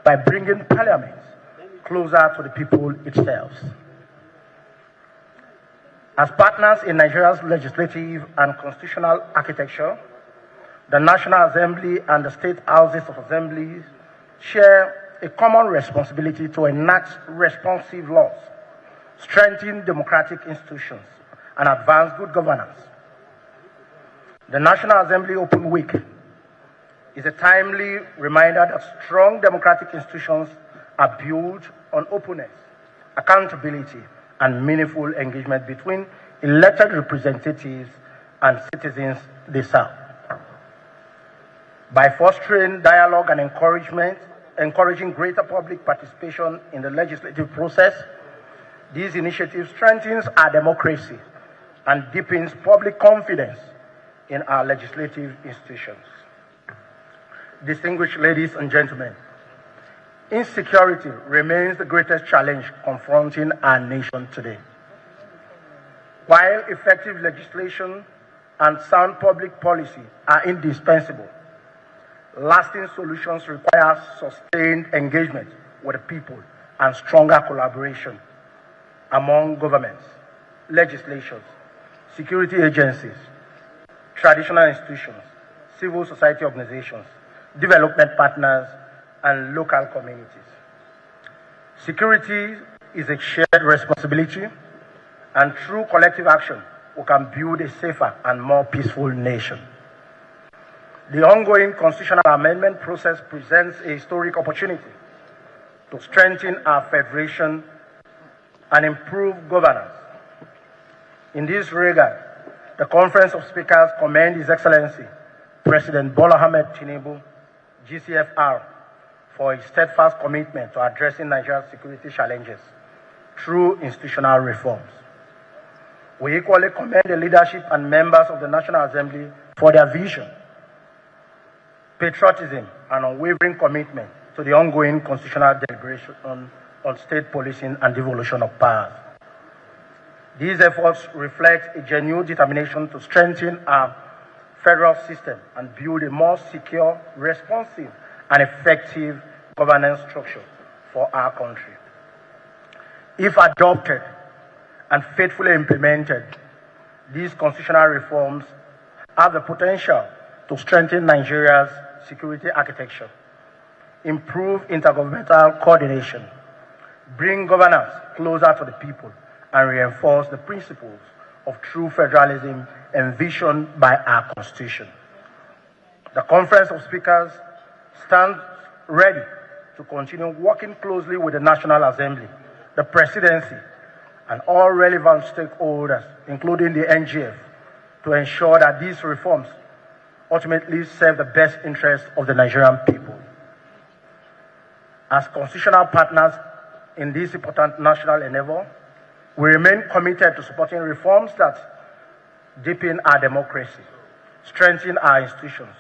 by bringing Parliament closer to the people itself. As partners in Nigeria's legislative and constitutional architecture, the National Assembly and the State Houses of Assemblies share a common responsibility to enact responsive laws, strengthen democratic institutions, and advance good governance. The National Assembly Open Week is a timely reminder that strong democratic institutions are built on openness, accountability, and meaningful engagement between elected representatives and citizens they serve. By fostering dialogue and encouraging greater public participation in the legislative process, these initiatives strengthens our democracy and deepens public confidence in our legislative institutions. Distinguished ladies and gentlemen, insecurity remains the greatest challenge confronting our nation today. While effective legislation and sound public policy are indispensable, lasting solutions require sustained engagement with the people and stronger collaboration among governments, legislations, security agencies, traditional institutions, civil society organizations, development partners, and local communities. Security is a shared responsibility, and through collective action, we can build a safer and more peaceful nation. The ongoing constitutional amendment process presents a historic opportunity to strengthen our federation and improve governance. In this regard, the Conference of Speakers commend His Excellency, President Bola Ahmed Tinubu, GCFR, for his steadfast commitment to addressing Nigeria's security challenges through institutional reforms. We equally commend the leadership and members of the National Assembly for their vision, patriotism, and unwavering commitment to the ongoing constitutional deliberation on state policing and devolution of powers. These efforts reflect a genuine determination to strengthen our federal system and build a more secure, responsive, and effective governance structure for our country. If adopted and faithfully implemented, these constitutional reforms have the potential to strengthen Nigeria's security architecture, improve intergovernmental coordination, bring governance closer to the people, and reinforce the principles of true federalism envisioned by our Constitution. The Conference of Speakers stands ready to continue working closely with the National Assembly, the Presidency, and all relevant stakeholders, including the NGF, to ensure that these reforms ultimately serve the best interests of the Nigerian people. As constitutional partners in this important national endeavor, we remain committed to supporting reforms that deepen our democracy, strengthen our institutions,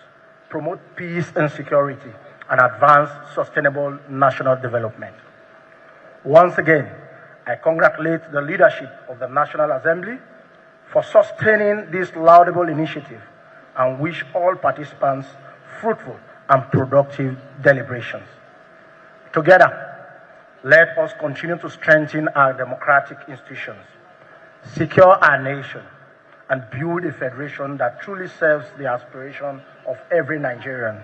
promote peace and security, and advance sustainable national development. Once again, I congratulate the leadership of the National Assembly for sustaining this laudable initiative and wish all participants fruitful and productive deliberations. Together, let us continue to strengthen our democratic institutions, secure our nation, and build a federation that truly serves the aspiration of every Nigerian.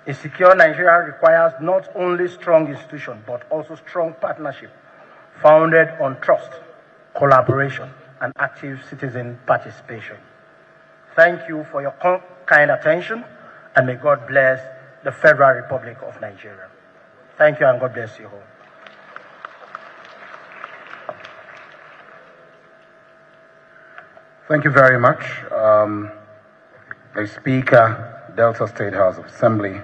A secure Nigeria requires not only strong institutions, but also strong partnership founded on trust, collaboration, and active citizen participation. Thank you for your kind attention, and may God bless the Federal Republic of Nigeria. Thank you, and God bless you all. Thank you very much. The Speaker, Delta State House of Assembly,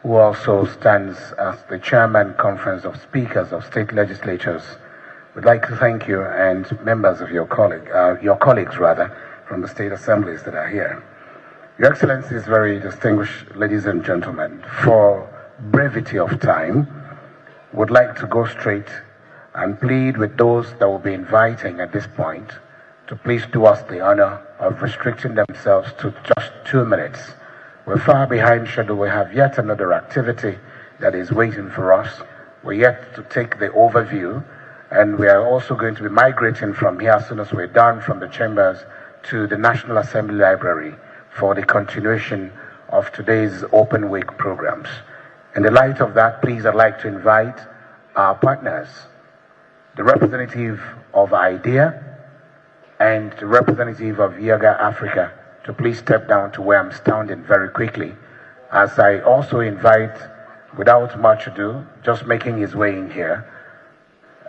who also stands as the Chairman, Conference of Speakers of State Legislatures, would like to thank you and members of your colleagues from the state assemblies that are here. Your Excellencies, very distinguished ladies and gentlemen, for brevity of time, would like to go straight and plead with those that will be inviting at this point to please do us the honor of restricting themselves to just 2 minutes. We're far behind schedule. We have yet another activity that is waiting for us. We're yet to take the overview, and we are also going to be migrating from here as soon as we're done from the chambers to the National Assembly Library for the continuation of today's Open Week programs. In the light of that, please, I'd like to invite our partners, the representative of IDEA and the representative of Yoga Africa, to please step down to where I'm standing very quickly, as I also invite, without much ado, just making his way in here,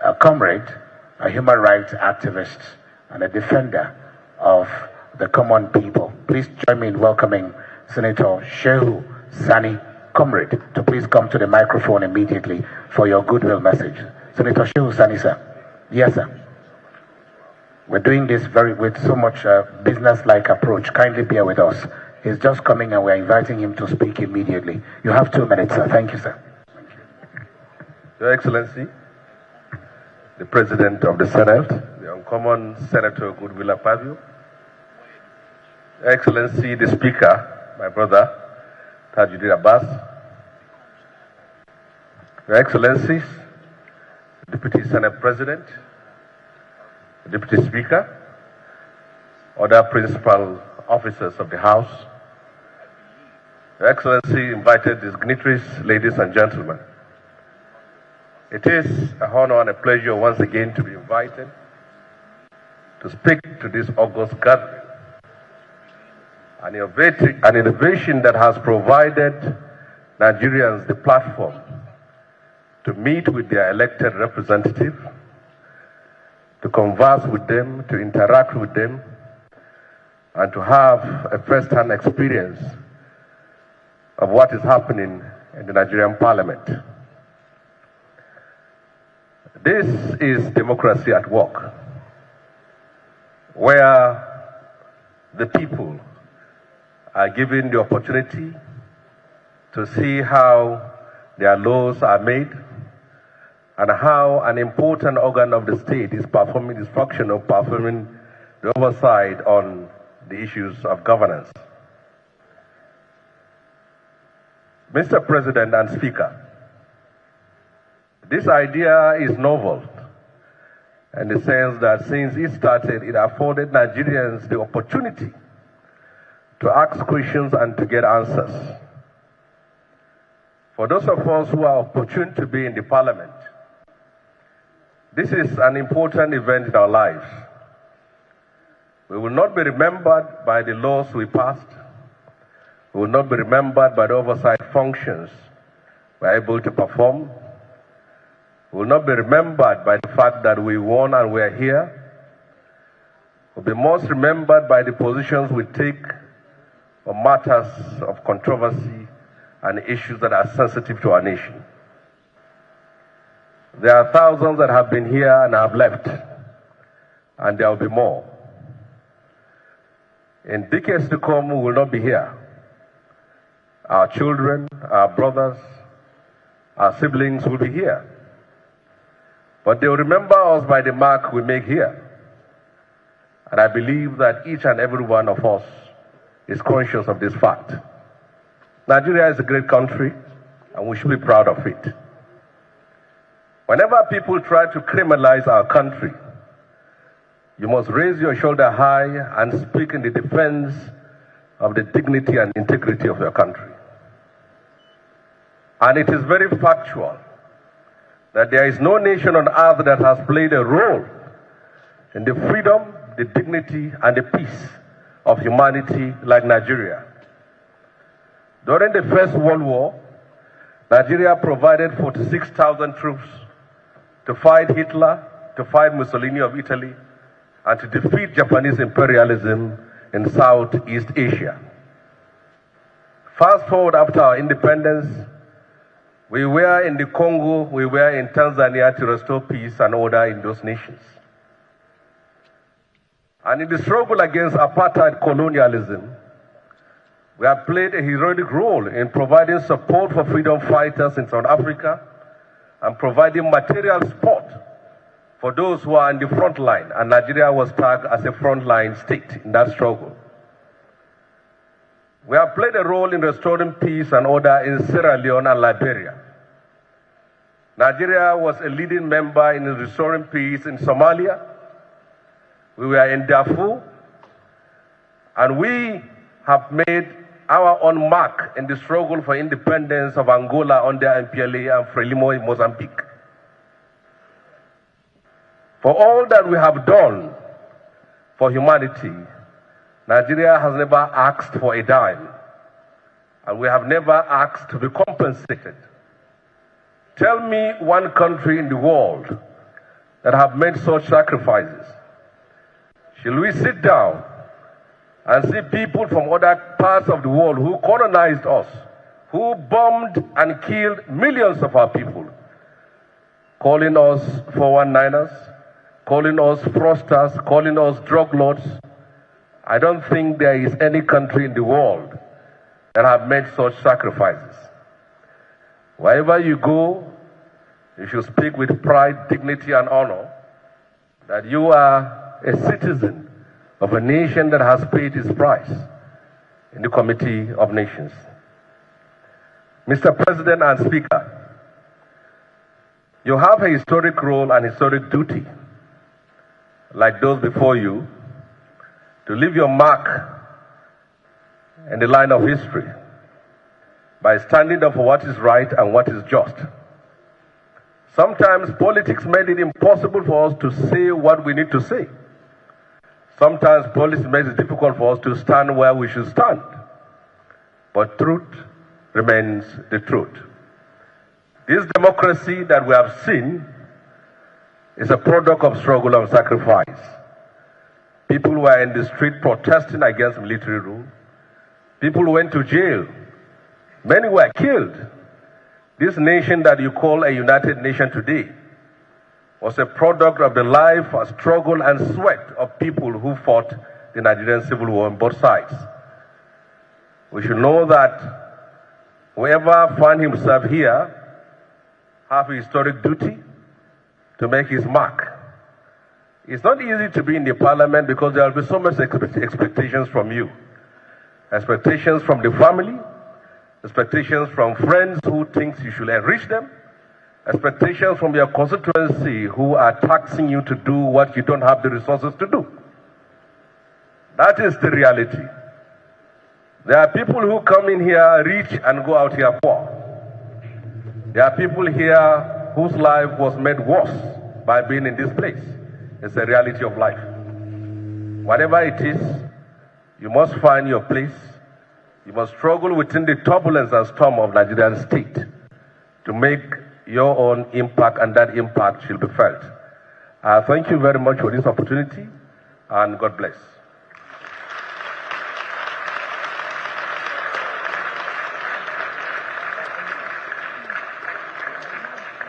a comrade, a human rights activist, and a defender of the common people. Please join me in welcoming Senator Shehu Sani, comrade, to please come to the microphone immediately for your goodwill message. Senator Shehu Sani, sir. Yes, sir. We're doing this with so much business-like approach. Kindly bear with us. He's just coming and we're inviting him to speak immediately. You have 2 minutes, sir. Thank you, sir. Thank you. Your Excellency, the President of the Senate, the Uncommon Senator Goodwill Akpabio, Your Excellency, the Speaker, my brother, Tajuddin Abbas, Your Excellencies, Deputy Senate President, Deputy Speaker, other principal officers of the House, Your Excellency, invited dignitaries, ladies and gentlemen. It is an honor and a pleasure once again to be invited to speak to this august gathering. An innovation that has provided Nigerians the platform to meet with their elected representative, to converse with them, to interact with them, and to have a first-hand experience of what is happening in the Nigerian Parliament. This is democracy at work, where the people are given the opportunity to see how their laws are made and how an important organ of the state is performing its function of performing the oversight on the issues of governance. Mr. President and Speaker, this idea is novel in the sense that since it started, it afforded Nigerians the opportunity to ask questions and to get answers. For those of us who are opportune to be in the Parliament, this is an important event in our lives. We will not be remembered by the laws we passed. We will not be remembered by the oversight functions we are able to perform. We will not be remembered by the fact that we won and we are here. We'll be most remembered by the positions we take on matters of controversy and issues that are sensitive to our nation. There are thousands that have been here and have left, and there will be more. In decades to come, we will not be here. Our children, our brothers, our siblings will be here. But they will remember us by the mark we make here. And I believe that each and every one of us is conscious of this fact. Nigeria is a great country, and we should be proud of it. Whenever people try to criminalize our country, you must raise your shoulder high and speak in the defense of the dignity and integrity of your country. And it is very factual that there is no nation on earth that has played a role in the freedom, the dignity, and the peace of humanity like Nigeria. During the First World War, Nigeria provided 46,000 troops to fight Hitler, to fight Mussolini of Italy, and to defeat Japanese imperialism in Southeast Asia. Fast forward after our independence, we were in the Congo, we were in Tanzania to restore peace and order in those nations. And in the struggle against apartheid colonialism, We have played a heroic role in providing support for freedom fighters in South Africa and providing material support for those who are in the front line, and Nigeria was tagged as a frontline state in that struggle. We have played a role in restoring peace and order in Sierra Leone and Liberia. Nigeria was a leading member in restoring peace in Somalia. We were in Darfur, and we have made our own mark in the struggle for independence of Angola under MPLA and Frelimo in Mozambique. For all that we have done for humanity, Nigeria has never asked for a dime, and we have never asked to be compensated. Tell me one country in the world that have made such sacrifices. Shall we sit down and see people from other parts of the world who colonized us, who bombed and killed millions of our people, calling us 419ers, calling us fraudsters, calling us drug lords? I don't think there is any country in the world that have made such sacrifices. Wherever you go, you should speak with pride, dignity, and honor that you are a citizen of a nation that has paid its price in the Committee of Nations. Mr. President and Speaker, you have a historic role and historic duty, like those before you, to leave your mark in the line of history by standing up for what is right and what is just. Sometimes politics made it impossible for us to say what we need to say. Sometimes politics makes it difficult for us to stand where we should stand. But truth remains the truth. This democracy that we have seen is a product of struggle and sacrifice. People were in the street protesting against military rule. People went to jail. Many were killed. This nation that you call a united nation today was a product of the life, struggle, and sweat of people who fought the Nigerian Civil War on both sides. We should know that whoever finds himself here have a historic duty to make his mark. It's not easy to be in the parliament because there will be so much expectations from you. Expectations from the family, expectations from friends who think you should enrich them, expectations from your constituency who are taxing you to do what you don't have the resources to do. That is the reality. There are people who come in here rich and go out here poor. There are people here whose life was made worse by being in this place. It's a reality of life. Whatever it is, you must find your place. You must struggle within the turbulence and storm of Nigerian state to make your own impact, and that impact shall be felt. Thank you very much for this opportunity, and God bless.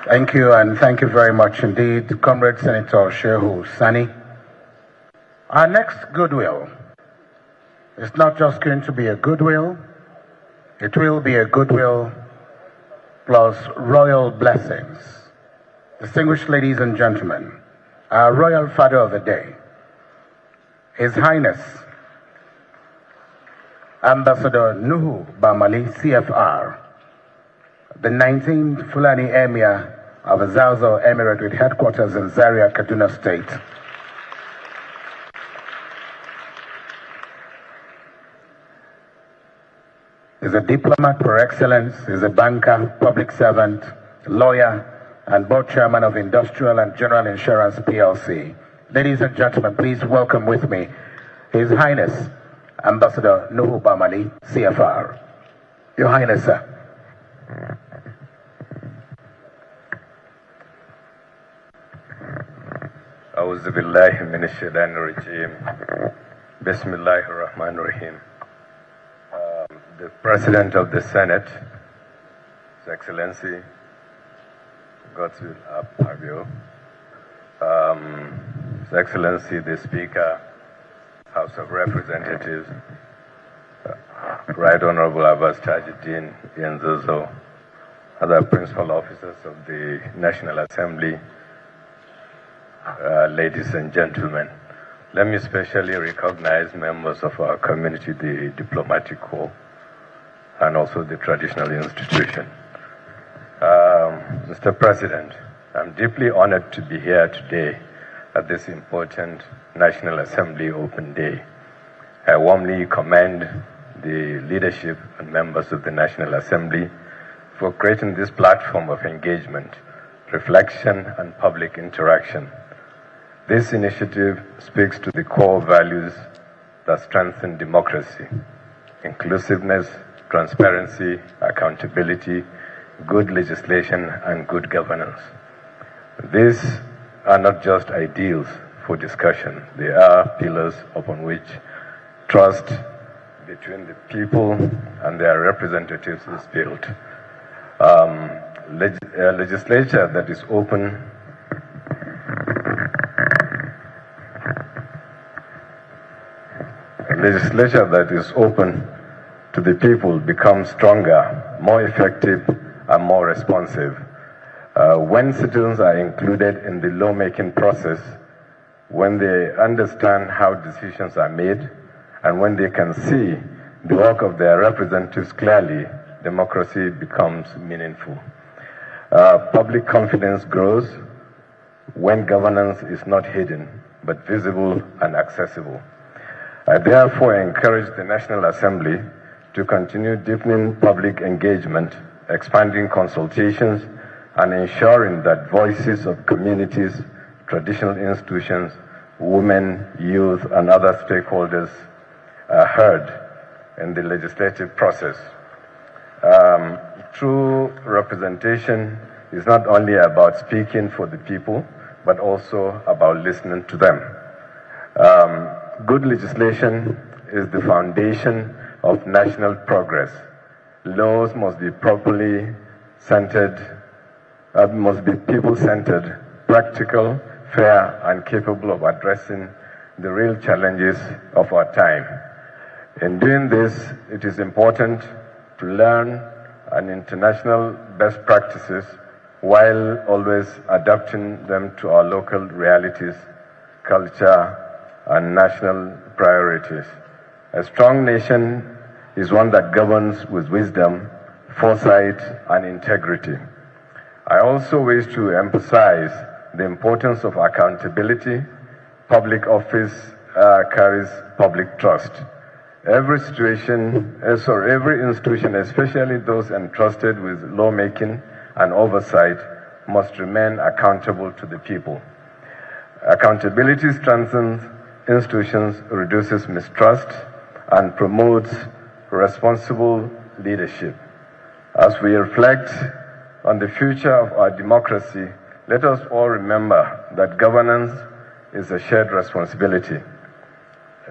Thank you, and thank you very much indeed, Comrade Senator Shehu Sani. Our next goodwill is not just going to be a goodwill, it will be a goodwill plus royal blessings. Distinguished ladies and gentlemen, our royal father of the day, His Highness Ambassador Nuhu Bamali, CFR, the 19th Fulani Emir of Zazo Emirate with headquarters in Zaria, Kaduna State. He's a diplomat par excellence, he's a banker, public servant, lawyer, and board chairman of Industrial and General Insurance PLC. Ladies and gentlemen, please welcome with me His Highness Ambassador Nuhu Bamali, CFR. Your Highness, sir. أعوذ بالله من الشيطان الرجيم بسم الله الرحمن الرحيم. The President of the Senate, His Excellency, God's will have you. His Excellency, the Speaker, House of Representatives, Right Honorable Abbas Tajuddin Yenzozo, other principal officers of the National Assembly, ladies and gentlemen. Let me specially recognize members of our community, the diplomatic corps, and also the traditional institution. Mr. President, I'm deeply honored to be here today at this important National Assembly Open Day. I warmly commend the leadership and members of the National Assembly for creating this platform of engagement, reflection, and public interaction. This initiative speaks to the core values that strengthen democracy: inclusiveness, transparency, accountability, good legislation, and good governance. These are not just ideals for discussion. They are pillars upon which trust between the people and their representatives is built. Legislature that is open to the people becomes stronger, more effective, and more responsive. When citizens are included in the lawmaking process, when they understand how decisions are made, and when they can see the work of their representatives clearly, democracy becomes meaningful. Public confidence grows when governance is not hidden, but visible and accessible. I therefore encourage the National Assembly to continue deepening public engagement, expanding consultations, and ensuring that voices of communities, traditional institutions, women, youth, and other stakeholders are heard in the legislative process. True representation is not only about speaking for the people, but also about listening to them. Good legislation is the foundation of national progress. Laws must be properly centered, must be people-centered, practical, fair, and capable of addressing the real challenges of our time. In doing this, it is important to learn an international best practices while always adapting them to our local realities, culture, and national priorities. A strong nation is one that governs with wisdom, foresight, and integrity. I also wish to emphasize the importance of accountability. Public office carries public trust. Every institution, especially those entrusted with lawmaking and oversight, must remain accountable to the people. Accountability strengthens institutions, reduces mistrust, and promotes responsible leadership. As we reflect on the future of our democracy, let us all remember that governance is a shared responsibility.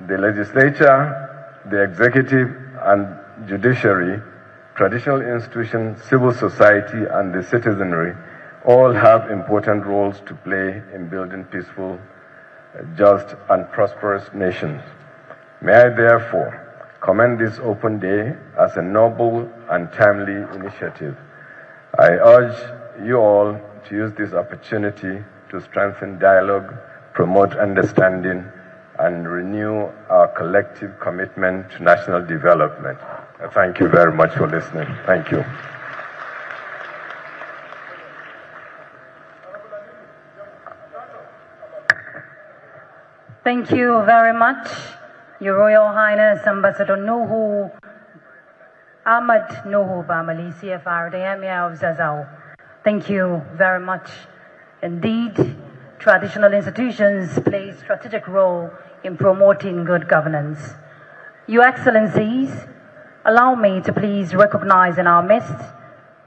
The legislature, the executive and judiciary, traditional institutions, civil society, and the citizenry all have important roles to play in building peaceful, just, and prosperous nations. May I therefore commend this open day as a noble and timely initiative. I urge you all to use this opportunity to strengthen dialogue, promote understanding, and renew our collective commitment to national development. Thank you very much for listening. Thank you. Thank you very much, Your Royal Highness Ambassador Nuhu Ahmad Nuhu Bamali, CFR, the Emir of Zazao. Thank you very much. Indeed, traditional institutions play a strategic role in promoting good governance. Your Excellencies, allow me to please recognize in our midst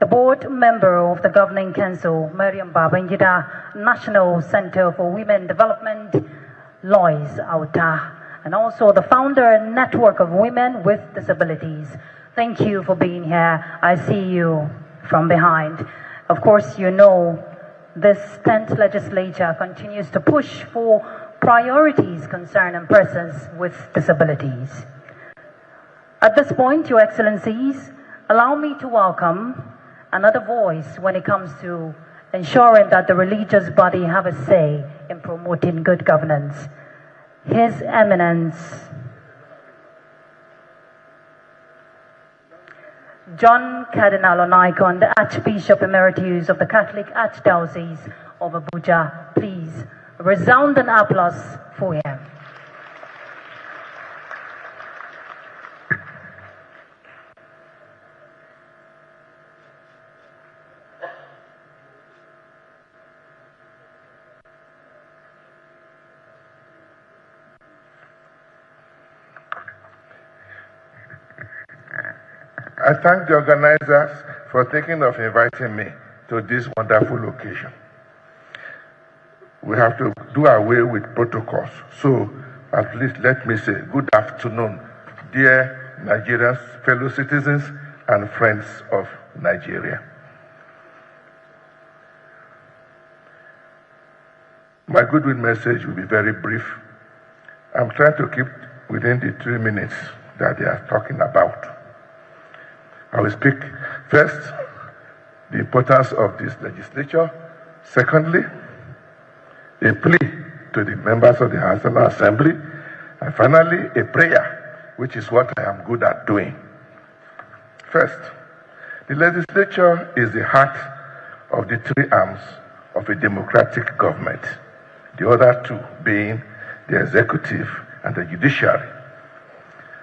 the board member of the Governing Council, Mariam Babangida, National Center for Women Development, Lois Auta, and also the founder Network of Women with Disabilities. Thank you for being here. I see you from behind. Of course, you know this 10th legislature continues to push for priorities concerning persons with disabilities. At this point, Your Excellencies, allow me to welcome another voice when it comes to ensuring that the religious body have a say in promoting good governance. His Eminence, John Cardinal Onaikon, the Archbishop Emeritus of the Catholic Archdiocese of Abuja. Please, resounding applause for him. I thank the organizers for thinking of inviting me to this wonderful occasion. We have to do away with protocols. So at least let me say good afternoon, dear Nigerians, fellow citizens, and friends of Nigeria. My goodwill message will be very brief. I'm trying to keep within the 3 minutes that they are talking about. I will speak first, the importance of this legislature. Secondly, a plea to the members of the National Assembly. And finally, a prayer, which is what I am good at doing. First, the legislature is the heart of the three arms of a democratic government, the other two being the executive and the judiciary.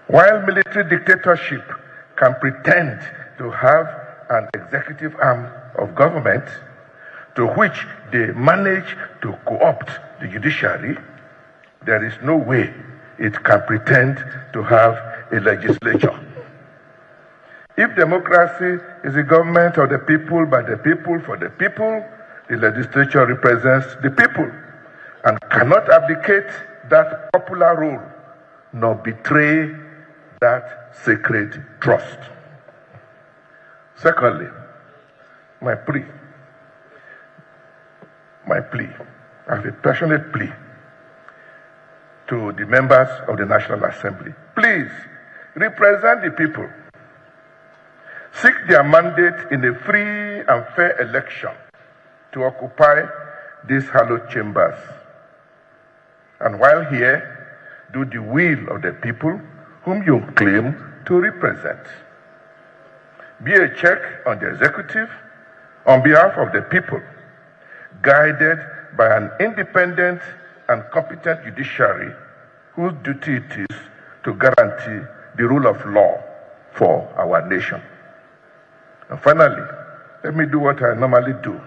While military dictatorship can pretend to have an executive arm of government to which they manage to co-opt the judiciary, there is no way it can pretend to have a legislature. If democracy is a government of the people, by the people, for the people, the legislature represents the people and cannot abdicate that popular role nor betray that sacred trust. Secondly, my plea, I have a passionate plea to the members of the National Assembly. Please, represent the people. Seek their mandate in a free and fair election to occupy these hallowed chambers. And while here, do the will of the people whom you claim to represent. Be a check on the executive on behalf of the people, guided by an independent and competent judiciary whose duty it is to guarantee the rule of law for our nation. And finally, let me do what I normally do,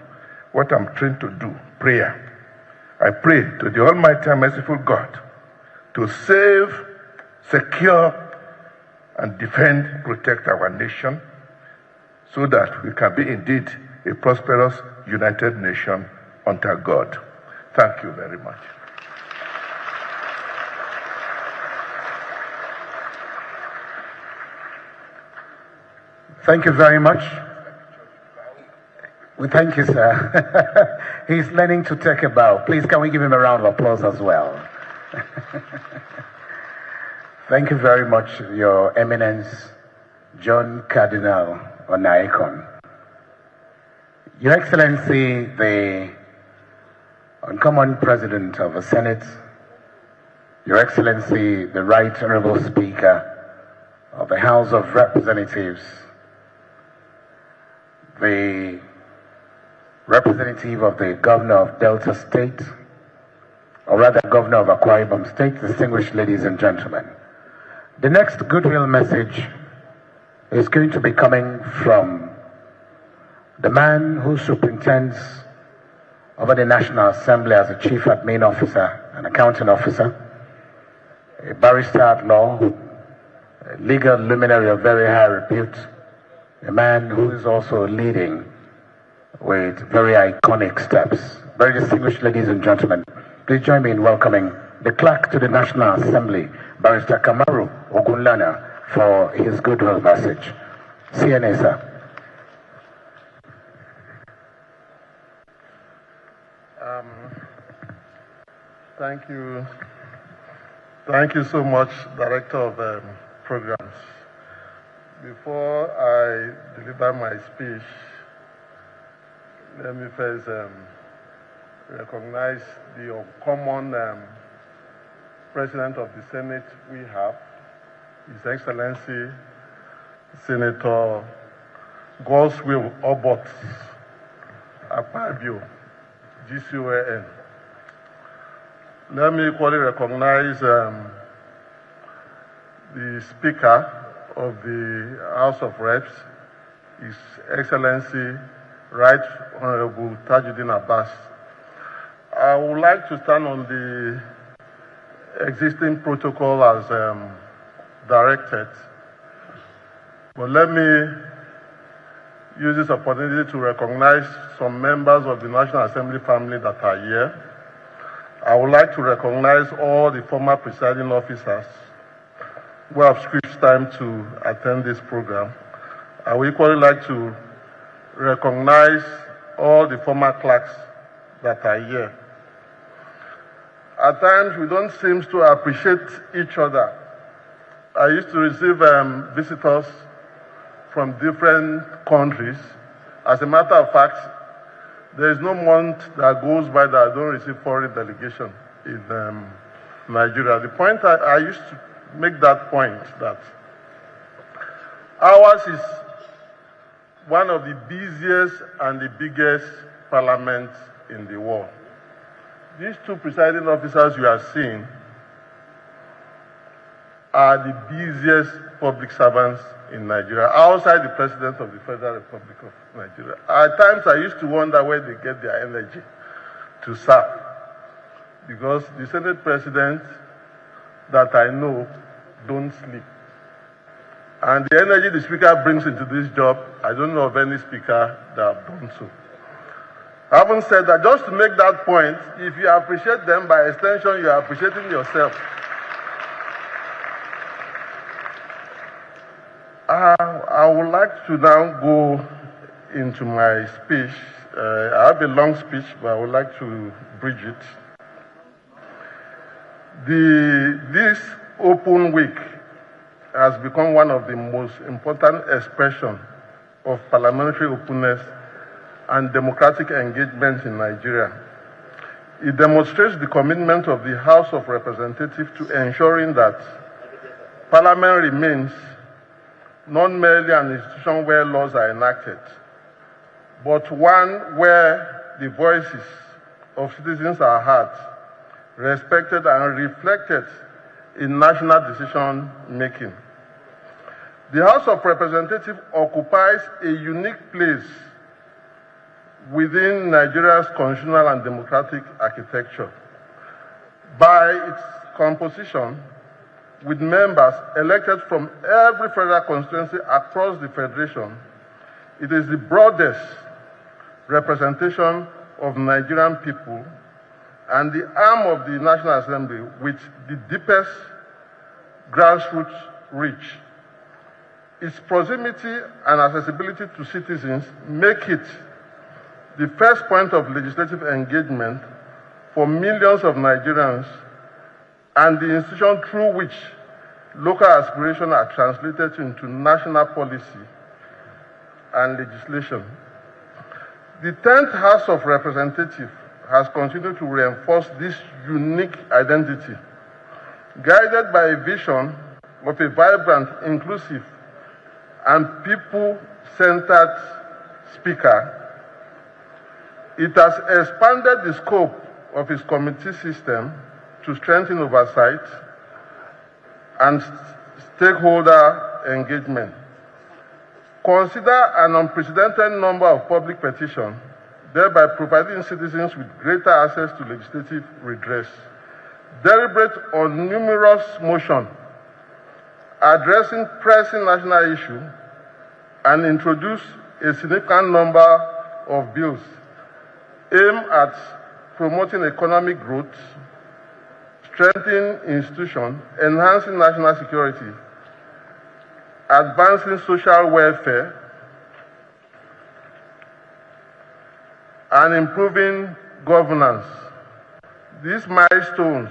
what I'm trained to do, prayer. I pray to the Almighty and merciful God to save, secure, and defend, protect our nation so that we can be indeed a prosperous, united nation under God. Thank you very much. Thank you very much. We thank you, sir. He's learning to take a bow. Please, can we give him a round of applause as well? Thank you very much, Your Eminence, John Cardinal Onaikon. Your Excellency, the Uncommon President of the Senate, Your Excellency, the Right Honorable Speaker of the House of Representatives, the representative of the Governor of Delta State, or rather Governor of Akwa Ibom State, distinguished ladies and gentlemen. The next goodwill message is going to be coming from the man who superintends over the National Assembly as a chief admin officer and accounting officer, a barrister at law, a legal luminary of very high repute, a man who is also leading with very iconic steps. Very distinguished ladies and gentlemen, please join me in welcoming the clerk to the National Assembly, Barrister Kamaru Ogunlana, for his goodwill message. CNA, sir. Thank you. Thank you so much, Director of Programs. Before I deliver my speech, let me first recognize the uncommon President of the Senate we have, His Excellency Senator Godswill Obot Akpabio, GCON. Let me equally recognize the Speaker of the House of Reps, His Excellency Right Honorable Tajuddin Abbas. I would like to stand on the existing protocol as directed, but let me use this opportunity to recognize some members of the National Assembly family that are here. I would like to recognize all the former presiding officers who have scripted time to attend this program. I would equally like to recognize all the former clerks that are here. At times, we don't seem to appreciate each other. I used to receive visitors from different countries. As a matter of fact, there is no month that goes by that I don't receive foreign delegation in Nigeria. The point I used to make that point that ours is one of the busiest and the biggest parliaments in the world. These two presiding officers you are seeing are the busiest public servants in Nigeria, outside the President of the Federal Republic of Nigeria. At times I used to wonder where they get their energy to serve, because the Senate President that I know don't sleep. And the energy the Speaker brings into this job, I don't know of any Speaker that have done so. Having said that, just to make that point, if you appreciate them, by extension, you are appreciating yourself. I would like to now go into my speech. I have a long speech, but I would like to bridge it. This open week has become one of the most important expressions of parliamentary openness and democratic engagement in Nigeria. It demonstrates the commitment of the House of Representatives to ensuring that Parliament remains not merely an institution where laws are enacted, but one where the voices of citizens are heard, respected, and reflected in national decision making. The House of Representatives occupies a unique place within Nigeria's constitutional and democratic architecture. By its composition, with members elected from every federal constituency across the Federation, it is the broadest representation of Nigerian people and the arm of the National Assembly with the deepest grassroots reach. Its proximity and accessibility to citizens make it the first point of legislative engagement for millions of Nigerians and the institution through which local aspirations are translated into national policy and legislation. The 10th House of Representatives has continued to reinforce this unique identity, guided by a vision of a vibrant, inclusive, and people-centered speaker. It has expanded the scope of its committee system to strengthen oversight and stakeholder engagement. Consider an unprecedented number of public petitions, thereby providing citizens with greater access to legislative redress. Deliberate on numerous motions addressing pressing national issues, and introduce a significant number of bills aimed at promoting economic growth, strengthening institutions, enhancing national security, advancing social welfare, and improving governance. These milestones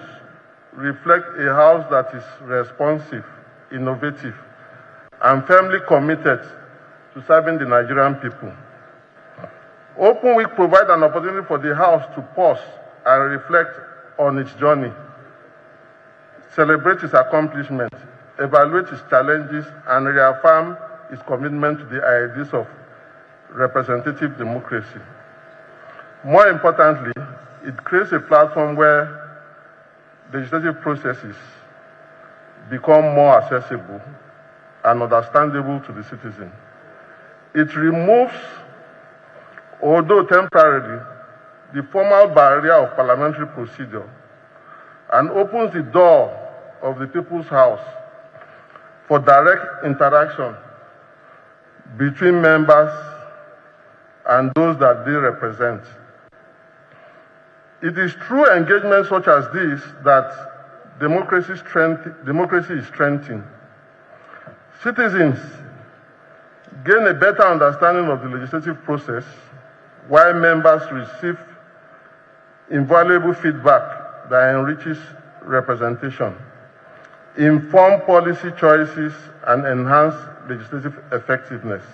reflect a House that is responsive, innovative, and firmly committed to serving the Nigerian people. Open Week provides an opportunity for the House to pause and reflect on its journey, celebrate its accomplishments, evaluate its challenges, and reaffirm its commitment to the ideas of representative democracy. More importantly, it creates a platform where legislative processes become more accessible and understandable to the citizen. It removes, although temporarily, the formal barrier of parliamentary procedure and opens the door of the People's House for direct interaction between members and those that they represent. It is through engagement such as this that democracy is strengthened. Citizens gain a better understanding of the legislative process, while members receive invaluable feedback that enriches representation, inform policy choices, and enhance legislative effectiveness.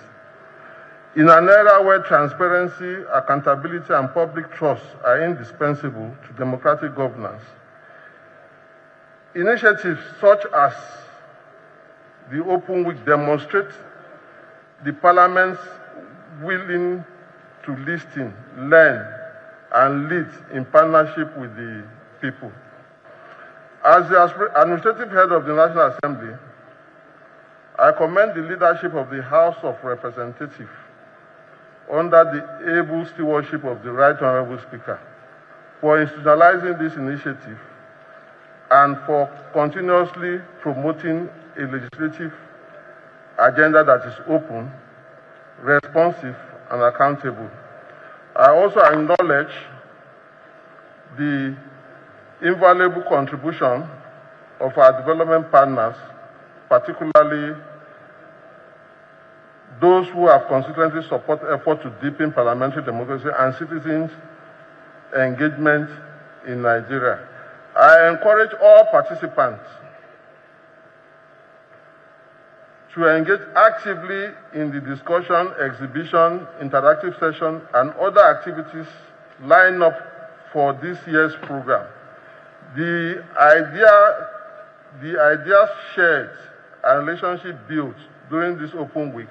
In an era where transparency, accountability, and public trust are indispensable to democratic governance, initiatives such as the Open Week demonstrate the Parliament's willing to listen, learn, and lead in partnership with the people. As the administrative head of the National Assembly, I commend the leadership of the House of Representatives under the able stewardship of the Right Honorable Speaker for institutionalizing this initiative and for continuously promoting a legislative agenda that is open, responsive, and accountable. I also acknowledge the invaluable contribution of our development partners, particularly those who have consistently supported efforts to deepen parliamentary democracy and citizens' engagement in Nigeria. I encourage all participants to engage actively in the discussion, exhibition, interactive session, and other activities lined up for this year's program. The ideas shared and relationship built during this Open Week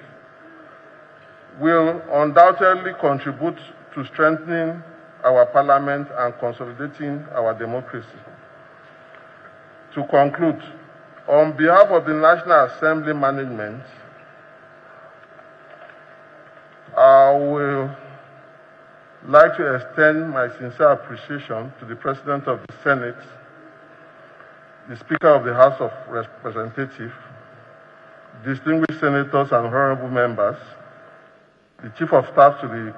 will undoubtedly contribute to strengthening our parliament and consolidating our democracy. To conclude, on behalf of the National Assembly management, I will like to extend my sincere appreciation to the President of the Senate, the Speaker of the House of Representatives, distinguished senators and honorable members, the Chief of Staff to the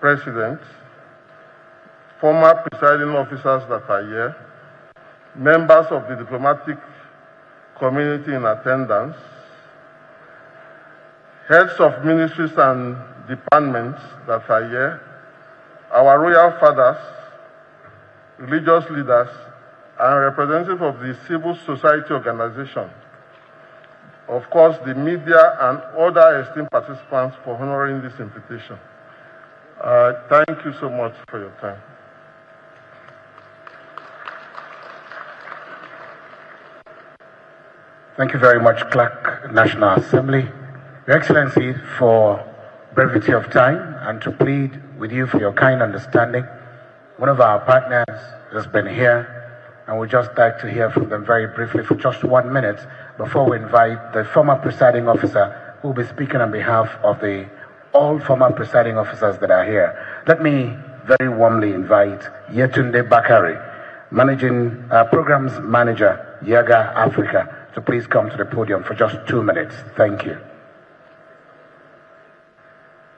President, former presiding officers that are here, members of the diplomatic community in attendance, heads of ministries and departments that are here, our royal fathers, religious leaders, and representatives of the civil society organization, of course, the media and other esteemed participants for honoring this invitation. Thank you so much for your time. Thank you very much, Clerk, National Assembly. Your Excellency, for brevity of time and to plead with you for your kind understanding, one of our partners has been here, and we'd just like to hear from them very briefly for just 1 minute before we invite the former presiding officer who will be speaking on behalf of all former presiding officers that are here. Let me very warmly invite Yetunde Bakari, Programs Manager, Yaga Africa, to please come to the podium for just 2 minutes. Thank you.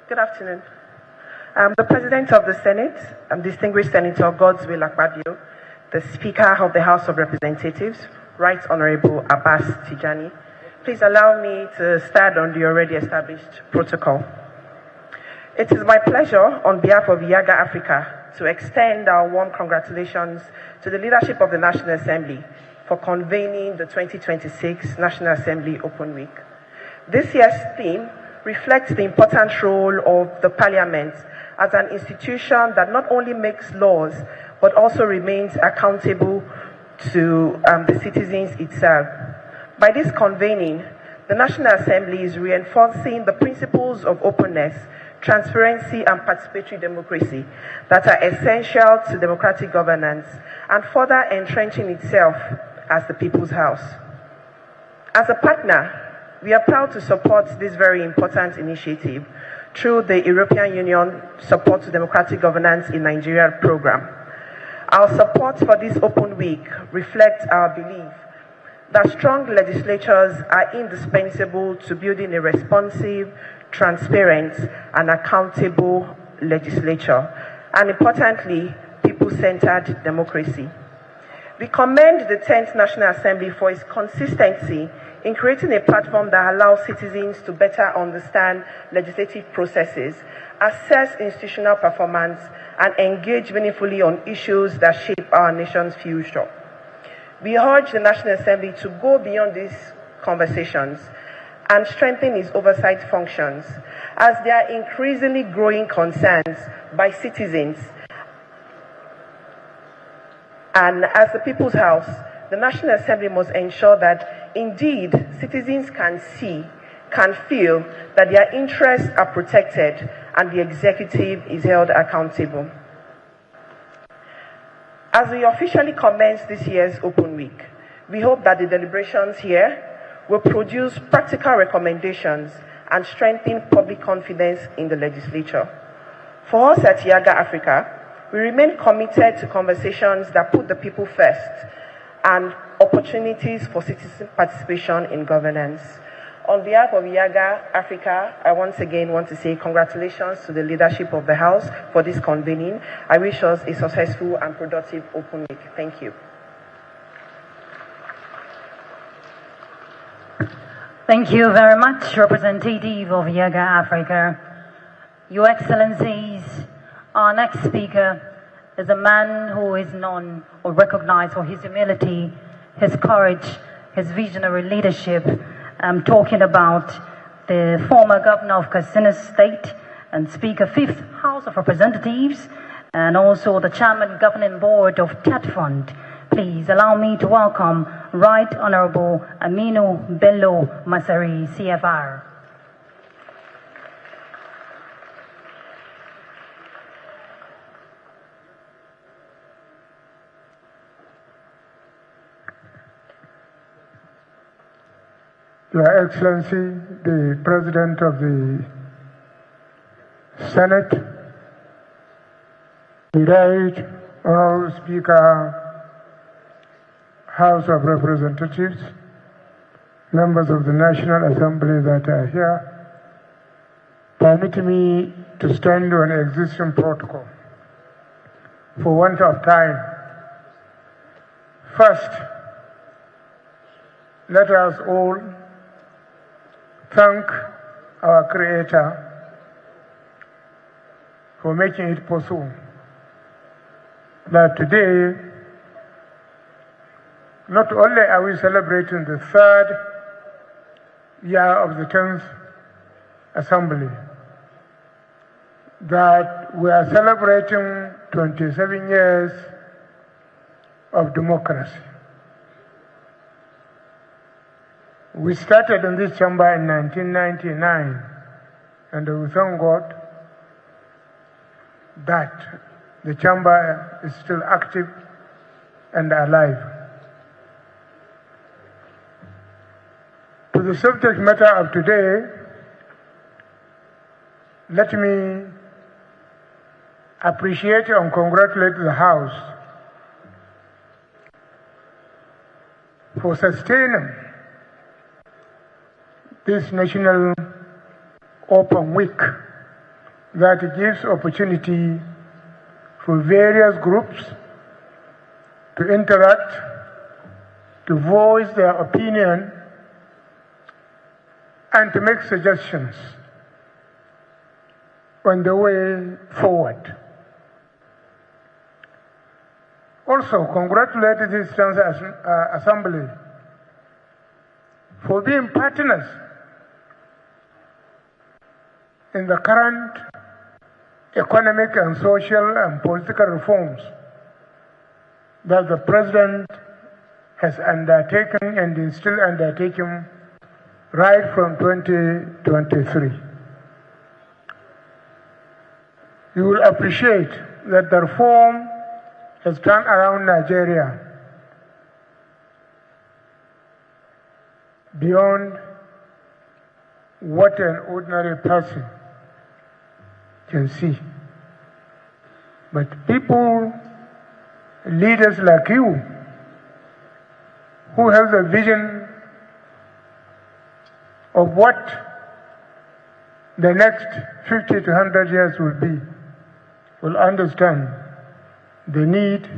Good afternoon. The President of the Senate, distinguished Senator Godswill Akpabio, the Speaker of the House of Representatives, Right Honorable Abbas Tijani, please allow me to start on the already established protocol. It is my pleasure on behalf of Yaga Africa to extend our warm congratulations to the leadership of the National Assembly for convening the 2026 National Assembly Open Week. This year's theme reflects the important role of the Parliament as an institution that not only makes laws, but also remains accountable to the citizens itself. By this convening, the National Assembly is reinforcing the principles of openness, transparency, and participatory democracy that are essential to democratic governance, and further entrenching itself as the People's House. As a partner, we are proud to support this very important initiative through the European Union Support to Democratic Governance in Nigeria program. Our support for this open week reflects our belief that strong legislatures are indispensable to building a responsive, transparent, and accountable legislature, and importantly, people-centered democracy. We commend the 10th National Assembly for its consistency in creating a platform that allows citizens to better understand legislative processes, assess institutional performance, and engage meaningfully on issues that shape our nation's future. We urge the National Assembly to go beyond these conversations and strengthen its oversight functions, as there are increasingly growing concerns by citizens. And as the People's House, the National Assembly must ensure that indeed citizens can see, can feel that their interests are protected and the executive is held accountable. As we officially commence this year's Open Week, we hope that the deliberations here will produce practical recommendations and strengthen public confidence in the legislature. For us at Yaga Africa, we remain committed to conversations that put the people first and opportunities for citizen participation in governance. On behalf of Yaga Africa, I once again want to say congratulations to the leadership of the House for this convening. I wish us a successful and productive Open Week. Thank you. Thank you very much, representative of Yaga Africa. Your Excellencies, our next speaker is a man who is known or recognized for his humility, his courage, his visionary leadership. I'm talking about the former governor of Katsina State and Speaker 5th House of Representatives, and also the chairman governing board of TED Fund. Please allow me to welcome Right Honorable Aminu Bello Masari, CFR. Your Excellency, the President of the Senate, the Right Honorable Speaker, House of Representatives, members of the National Assembly that are here, permit me to stand on existing protocol. For want of time, first, let us all thank our Creator for making it possible that today, not only are we celebrating the 3rd year of the 10th Assembly, that we are celebrating 27 years of democracy. We started in this chamber in 1999, and we thank God that the chamber is still active and alive. To the subject matter of today, let me appreciate and congratulate the House for sustaining this National Open Week that gives opportunity for various groups to interact, to voice their opinion, and to make suggestions on the way forward. Also, congratulate this Assembly for being partners in the current economic and social and political reforms that the President has undertaken and is still undertaking right from 2023. You will appreciate that the reform has turned around Nigeria beyond what an ordinary person can see. But people, leaders like you, who have the vision of what the next 50 to 100 years will be, will understand the need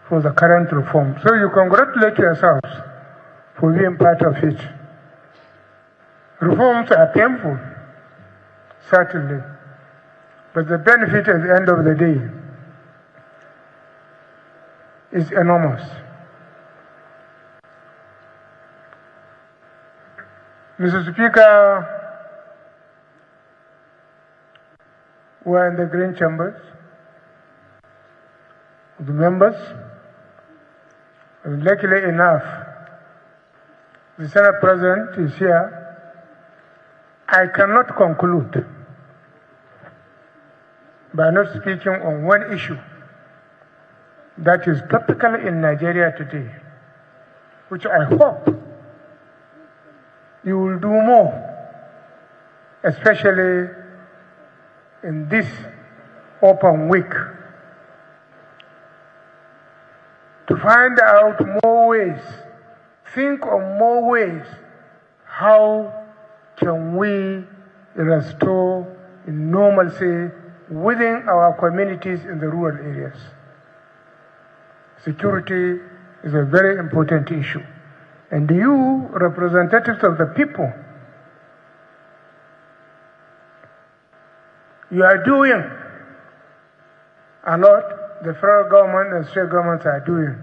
for the current reform. So you congratulate yourselves for being part of it. Reforms are painful, certainly, but the benefit at the end of the day is enormous. Mr. Speaker, we're in the green chambers. The members, and luckily enough, the Senate President is here. I cannot conclude by not speaking on one issue that is topical in Nigeria today, which I hope you will do more, especially in this open week, to find out more ways, think of more ways, how can we restore normalcy within our communities in the rural areas. Security is a very important issue. And you, representatives of the people, you are doing a lot, the federal government and state governments are doing,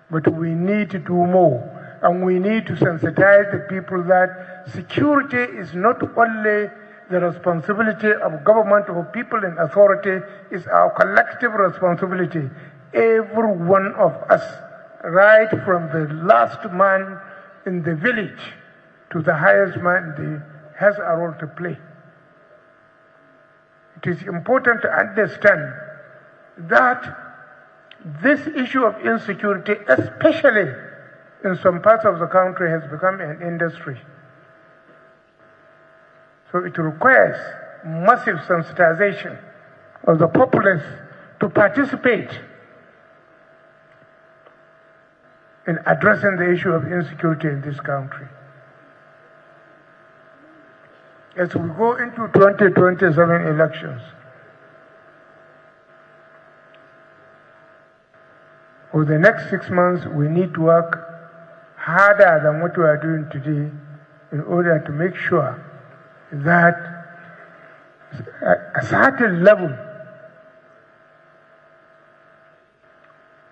but we need to do more. And we need to sensitize the people that security is not only the responsibility of government or people in authority, it's our collective responsibility. Every one of us, right from the last man in the village to the highest man, has a role to play. It is important to understand that this issue of insecurity, especially in some parts of the country, has become an industry. So it requires massive sensitization of the populace to participate in addressing the issue of insecurity in this country. As we go into 2027 elections, for the next 6 months, we need to work harder than what we are doing today in order to make sure that a certain level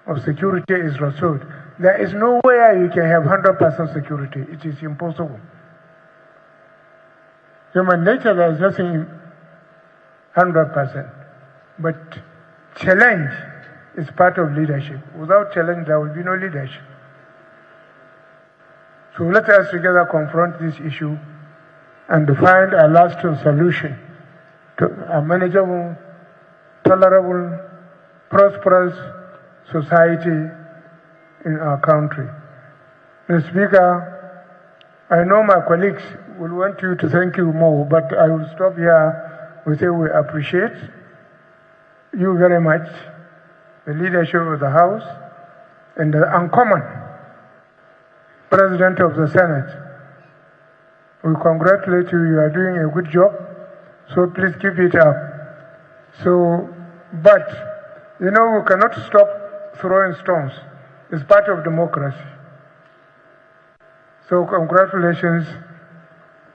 of security is restored. There is no way you can have 100% security. It is impossible. Human nature, there is nothing 100%. But challenge is part of leadership. Without challenge, there will be no leadership. So let us together confront this issue and find a lasting solution to a manageable, tolerable, prosperous society in our country. Mr. Speaker, I know my colleagues will want you to thank you more, but I will stop here. We say we appreciate you very much, the leadership of the House, and the uncommon President of the Senate. We congratulate you. You are doing a good job. So please keep it up. So, but, you know, we cannot stop throwing stones. It's part of democracy. So congratulations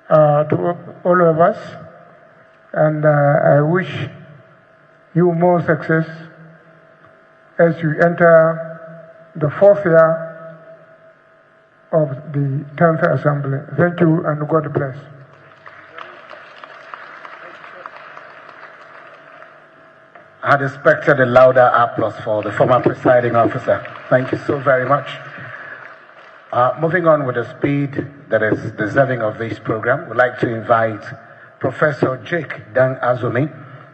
to all of us. And I wish you more success as you enter the 4th year of the 10th Assembly. Thank you and God bless. I had expected a louder applause for the former presiding officer. Thank you so very much. Moving on with the speed that is deserving of this program, we'd like to invite Professor Jake Dan Azumi,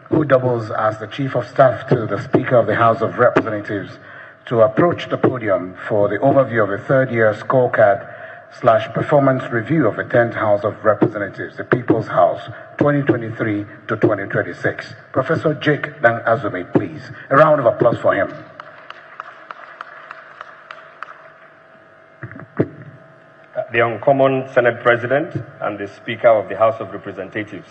who doubles as the Chief of Staff to the Speaker of the House of Representatives, to approach the podium for the overview of the third-year scorecard/performance review of the 10th House of Representatives, the People's House, 2023 to 2026. Professor Jake Dan Azumi, please. A round of applause for him. The Uncommon Senate President and the Speaker of the House of Representatives.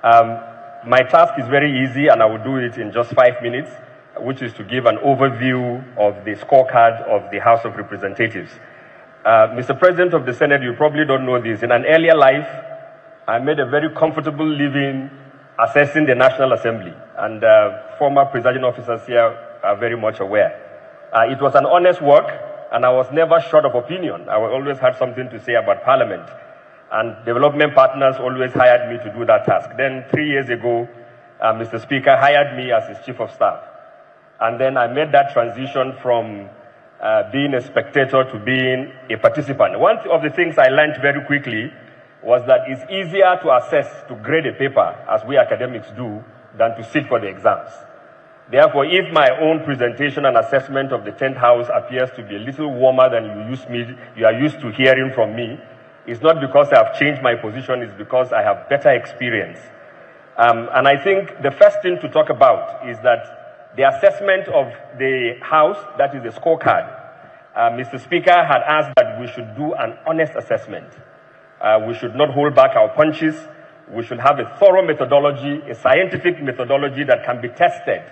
My task is very easy, and I will do it in just 5 minutes, which is to give an overview of the scorecard of the House of Representatives. Mr. President of the Senate, you probably don't know this. In an earlier life, I made a very comfortable living assessing the National Assembly, and former presiding officers here are very much aware. It was an honest work, and I was never short of opinion. I always had something to say about Parliament, and development partners always hired me to do that task. Then 3 years ago, Mr. Speaker hired me as his Chief of Staff, and then I made that transition from being a spectator to being a participant. One of the things I learned very quickly was that it's easier to assess, to grade a paper, as we academics do, than to sit for the exams. Therefore, if my own presentation and assessment of the 10th House appears to be a little warmer than you are used to hearing from me, it's not because I have changed my position, it's because I have better experience. And I think the first thing to talk about is that the assessment of the House, that is the scorecard, Mr. Speaker had asked that we should do an honest assessment. We should not hold back our punches. We should have a thorough methodology, a scientific methodology that can be tested,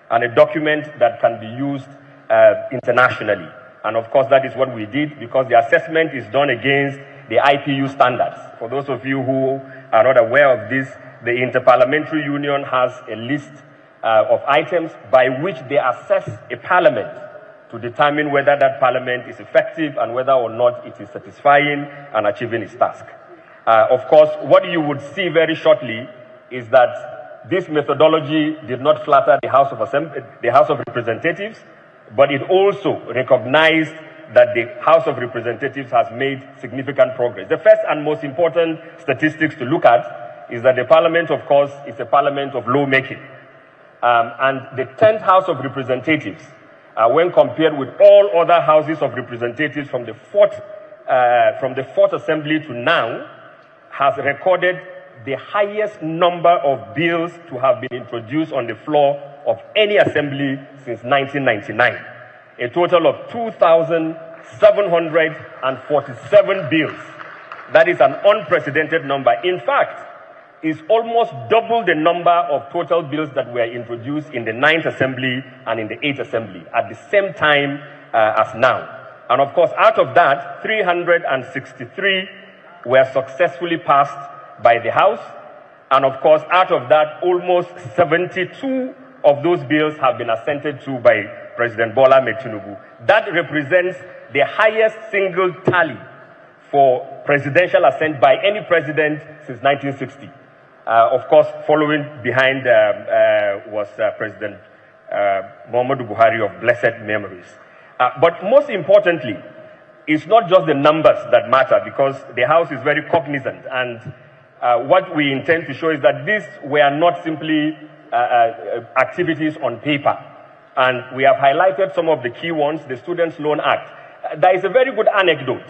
and a document that can be used internationally. And of course, that is what we did, because the assessment is done against the IPU standards. For those of you who are not aware of this, the Interparliamentary Union has a list of items by which they assess a parliament to determine whether that parliament is effective and whether or not it is satisfying and achieving its task. Of course, what you would see very shortly is that this methodology did not flatter the House of Representatives, but it also recognized that the House of Representatives has made significant progress. The first and most important statistics to look at is that the Parliament, of course, is a Parliament of lawmaking. And the 10th House of Representatives, when compared with all other Houses of Representatives from the fourth Assembly to now, has recorded the highest number of bills to have been introduced on the floor of any assembly since 1999. A total of 2,747 bills. That is an unprecedented number. In fact, it's almost double the number of total bills that were introduced in the 9th Assembly and in the 8th Assembly at the same time as now. And of course, out of that, 363 were successfully passed by the House. And of course, out of that, almost 72 of those bills have been assented to by President Bola Ahmed Tinubu. That represents the highest single tally for presidential assent by any president since 1960. Of course, following behind was President Muhammadu Buhari of blessed memories. But most importantly, it's not just the numbers that matter, because the House is very cognizant, and what we intend to show is that these were not simply activities on paper. And we have highlighted some of the key ones. The Students' Loan Act. There is a very good anecdote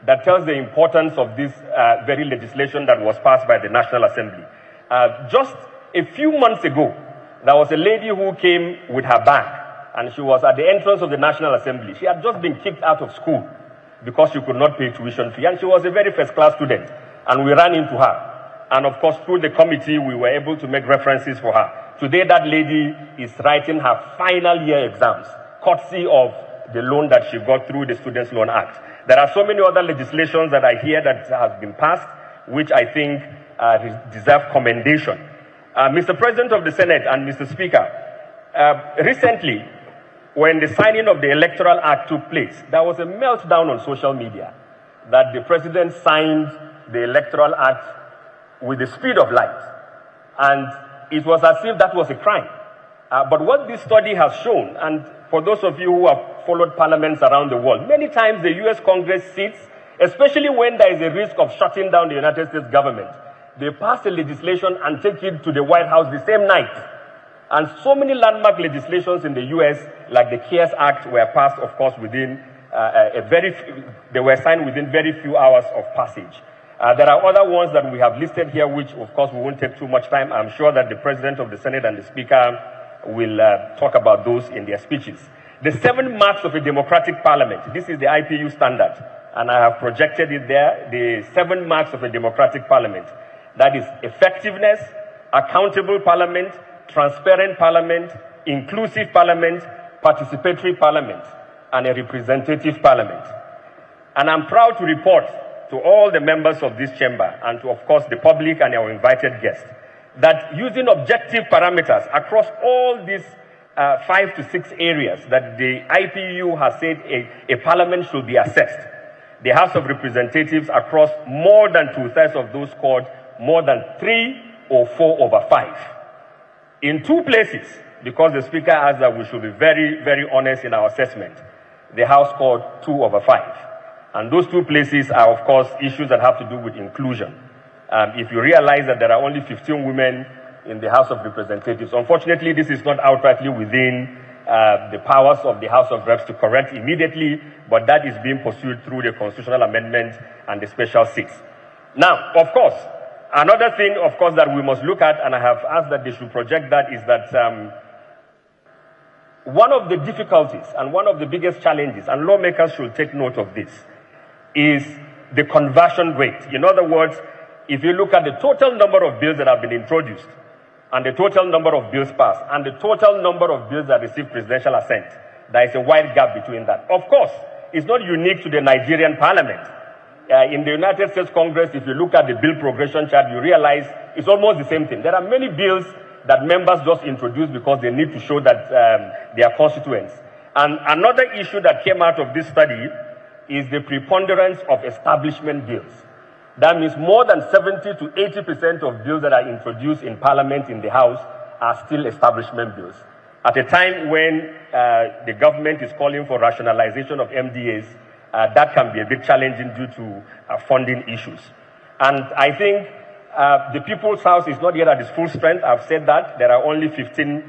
that tells the importance of this very legislation that was passed by the National Assembly. Just a few months ago, there was a lady who came with her bag, and she was at the entrance of the National Assembly. She had just been kicked out of school because she could not pay tuition fee, and she was a very first-class student, and we ran into her. And of course, through the committee, we were able to make references for her. Today, that lady is writing her final year exams, courtesy of the loan that she got through the Students' Loan Act. There are so many other legislations that I hear that have been passed, which I think deserve commendation. Mr. President of the Senate and Mr. Speaker, recently, when the signing of the Electoral Act took place, there was a meltdown on social media that the President signed the Electoral Act with the speed of light. And it was as if that was a crime. But what this study has shown, and for those of you who have followed parliaments around the world, many times the US Congress sits, especially when there is a risk of shutting down the United States government, they pass a legislation and take it to the White House the same night. And so many landmark legislations in the US, like the CARES Act, were passed, of course, within they were signed within very few hours of passage. There are other ones that we have listed here, which, of course, we won't take too much time. I'm sure that the President of the Senate and the Speaker will talk about those in their speeches. The 7 marks of a democratic parliament. This is the IPU standard, and I have projected it there. The 7 marks of a democratic parliament. That is effectiveness, accountable parliament, transparent parliament, inclusive parliament, participatory parliament, and a representative parliament. And I'm proud to report to all the members of this chamber and to, of course, the public and our invited guests that using objective parameters across all these 5 to 6 areas that the IPU has said a parliament should be assessed, the House of Representatives across more than 2/3 of those scored more than 3 or 4 over 5. In 2 places, because the Speaker asked that we should be very, very honest in our assessment, the House scored 2 over 5. And those 2 places are, of course, issues that have to do with inclusion. If you realize that there are only 15 women in the House of Representatives, unfortunately, this is not outrightly within the powers of the House of Reps to correct immediately, but that is being pursued through the constitutional amendment and the special seats. Now, of course, another thing, of course, that we must look at, and I have asked that they should project that, is that one of the difficulties and one of the biggest challenges, and lawmakers should take note of this, is the conversion rate. In other words, if you look at the total number of bills that have been introduced, and the total number of bills passed, and the total number of bills that receive presidential assent, there is a wide gap between that. Of course, it's not unique to the Nigerian parliament. In the United States Congress, if you look at the bill progression chart, you realize it's almost the same thing. There are many bills that members just introduce because they need to show that they are constituents. And another issue that came out of this study is the preponderance of establishment bills. That means more than 70 to 80% of bills that are introduced in Parliament, in the House, are still establishment bills. At a time when the government is calling for rationalization of MDAs, that can be a bit challenging due to funding issues. And I think the People's House is not yet at its full strength. I've said that. There are only 15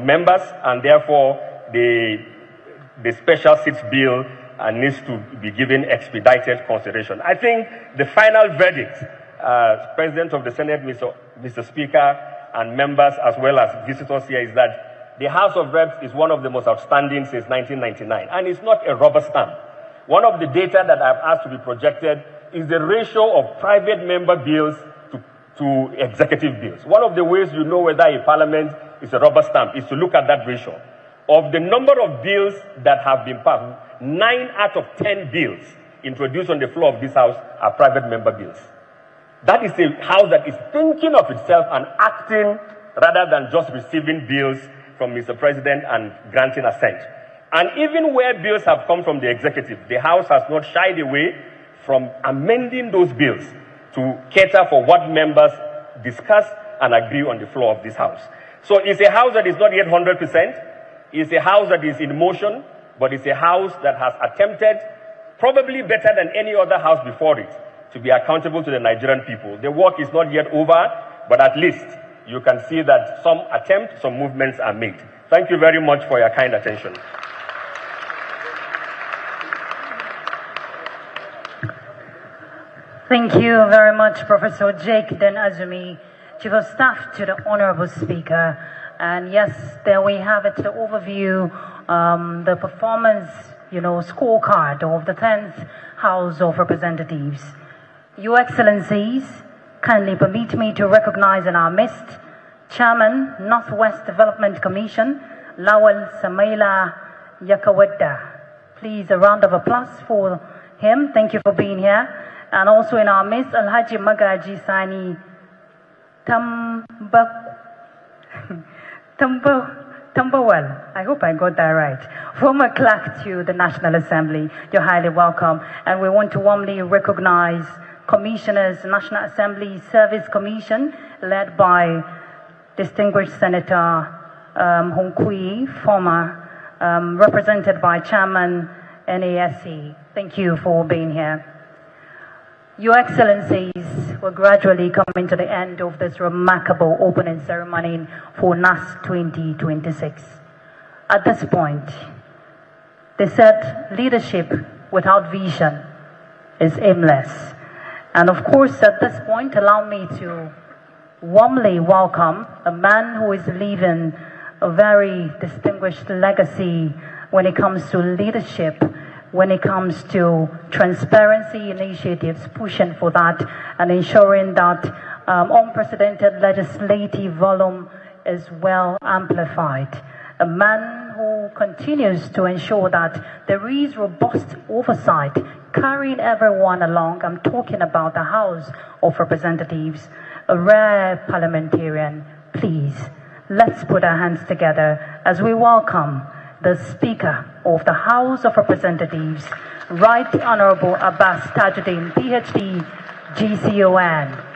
members, and therefore the special seats bill needs to be given expedited consideration. I think the final verdict, President of the Senate, Mr. Speaker, and members as well as visitors here, is that the House of Reps is one of the most outstanding since 1999, and it's not a rubber stamp. One of the data that I've asked to be projected is the ratio of private member bills to executive bills. One of the ways you know whether a parliament is a rubber stamp is to look at that ratio. Of the number of bills that have been passed, 9 out of 10 bills introduced on the floor of this House are private member bills. That is a House that is thinking of itself and acting rather than just receiving bills from Mr. President and granting assent. And even where bills have come from the executive, the House has not shied away from amending those bills to cater for what members discuss and agree on the floor of this House. So it's a House that is not yet 100%. It's a House that is in motion, but it's a House that has attempted, probably better than any other House before it, to be accountable to the Nigerian people. The work is not yet over, but at least you can see that some attempts, some movements are made. Thank you very much for your kind attention. Thank you very much, Professor Jake Den Azumi, Chief of Staff to the Honorable Speaker. And yes, there we have it, the overview, the performance, scorecard of the 10th House of Representatives. Your Excellencies, kindly permit me to recognize in our midst Chairman, Northwest Development Commission, Lawal Samaila Yakaweda. Please, a round of applause for him. Thank you for being here. And also in our midst, Alhaji Magaji Sani Tambawal. I hope I got that right. Former clerk to the National Assembly. You're highly welcome. And we want to warmly recognize Commissioners, National Assembly Service Commission, led by distinguished Senator Hongkui, former, represented by Chairman NASC. Thank you for being here. Your Excellencies, we're gradually coming to the end of this remarkable opening ceremony for Nass 2026. At this point, they said leadership without vision is aimless. And of course, at this point, allow me to warmly welcome a man who is leaving a very distinguished legacy when it comes to leadership, when it comes to transparency initiatives, pushing for that and ensuring that unprecedented legislative volume is well amplified. A man who continues to ensure that there is robust oversight, carrying everyone along. I'm talking about the House of Representatives, a rare parliamentarian. Please, let's put our hands together as we welcome the Speaker of the House of Representatives, Right Honorable Abbas Tajuddin, PhD, GCON.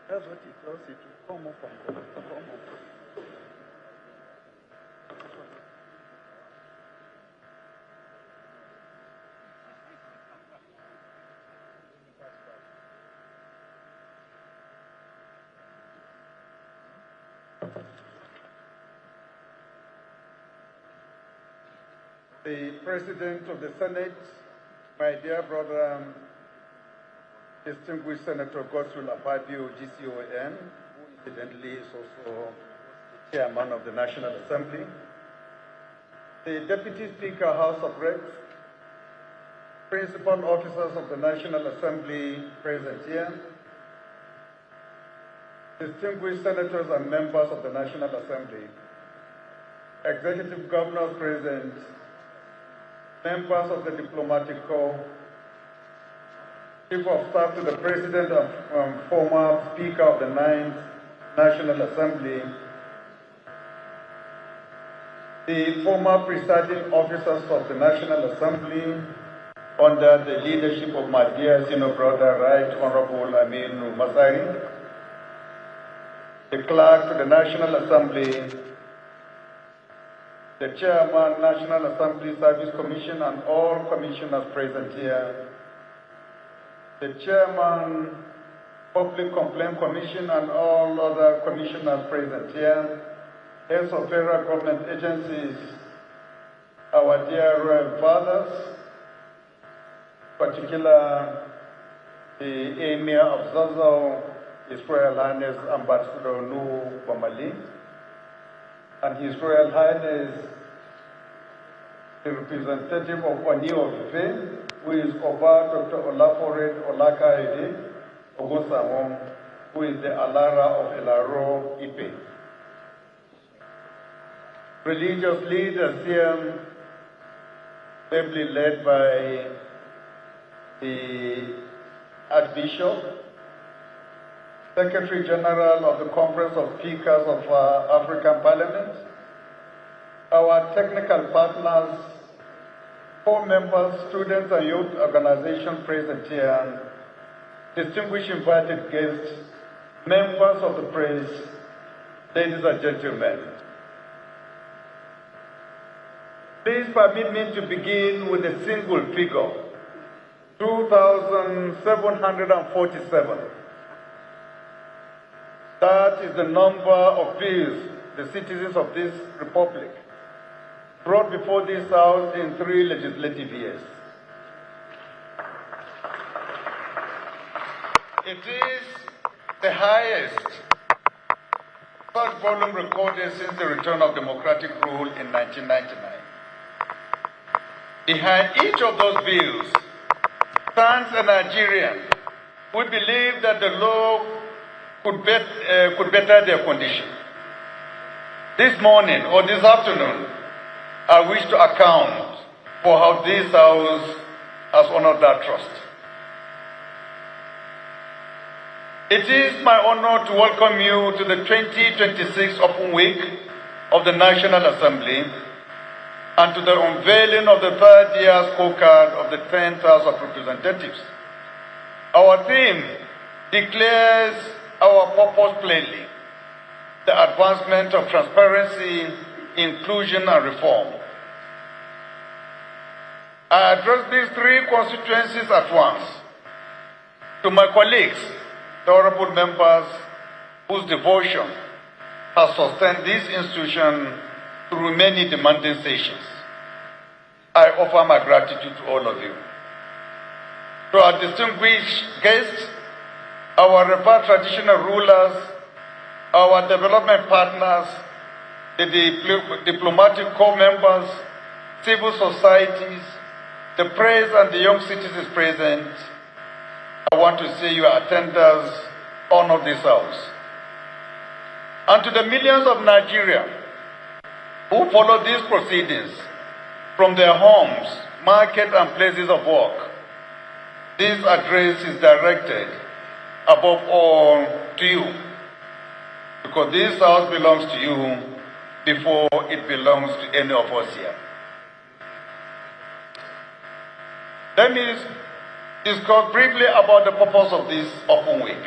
That's what it does. It will come up and come up. The President of the Senate, my dear brother, distinguished Senator Godswill Akpabio, GCON, who incidentally is also Chairman of the National Assembly, the Deputy Speaker, House of Reps, Principal Officers of the National Assembly present here, distinguished Senators and members of the National Assembly, Executive Governors present, members of the Diplomatic Corps, Chief of Staff to the President and former Speaker of the 9th National Assembly, the former presiding officers of the National Assembly under the leadership of my dear senior brother, Right Honorable Aminu Masari, the clerk to the National Assembly, the Chairman, National Assembly Service Commission, and all commissioners present here, the Chairman Public Complaint Commission, and all other commissioners present here, heads of federal government agencies, our dear royal fathers, particularly the Emir of Zazzau, His Royal Highness Ambassador Nu Bamali, and His Royal Highness the representative of Oni of Ife, who is Oba Dr. Olafored Olakaide Ogosamon, who is the Alara of Elaro Ipe. Religious leaders here, ably led by the Archbishop, Secretary General of the Conference of Speakers of African Parliament, our technical partners, core members, students and youth organizations present here, distinguished invited guests, members of the press, ladies and gentlemen. Please permit me to begin with a single figure, 2,747. That is the number of bills the citizens of this republic brought before this House in 3 legislative years. It is the highest such volume recorded since the return of democratic rule in 1999. Behind each of those bills stands a Nigerian who believed that the law could better their condition. This morning or this afternoon, I wish to account for how this House has honored that trust. It is my honor to welcome you to the 2026 Open Week of the National Assembly and to the unveiling of the 3rd year scorecard of the 10th House of Representatives. Our theme declares our purpose plainly: the advancement of transparency, inclusion and reform. I address these 3 constituencies at once. To my colleagues, the honorable members whose devotion has sustained this institution through many demanding sessions, I offer my gratitude to all of you. To our distinguished guests, our revered traditional rulers, our development partners, the diplomatic corps members, civil societies, the press and the young citizens present, I want to say your attendance honor this House. And to the millions of Nigerians who follow these proceedings from their homes, market and places of work, this address is directed above all to you, because this House belongs to you before it belongs to any of us here. Let me discuss briefly about the purpose of this Open Week.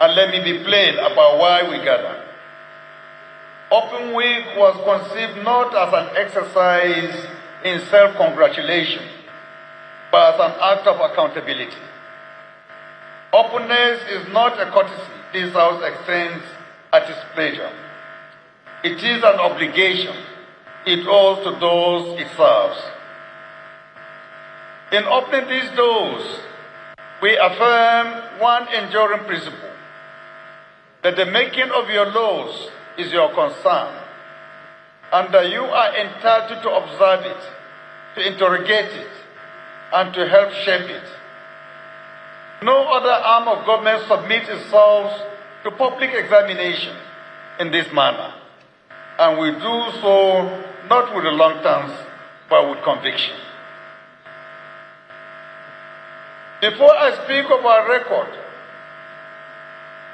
And let me be plain about why we gather. Open Week was conceived not as an exercise in self-congratulation, but as an act of accountability. Openness is not a courtesy this House extends at its pleasure. It is an obligation it owes to those it serves. In opening these doors, we affirm one enduring principle: that the making of your laws is your concern, and that you are entitled to observe it, to interrogate it, and to help shape it. No other arm of government submits itself to public examination in this manner, and we do so not with reluctance, but with conviction. Before I speak of our record,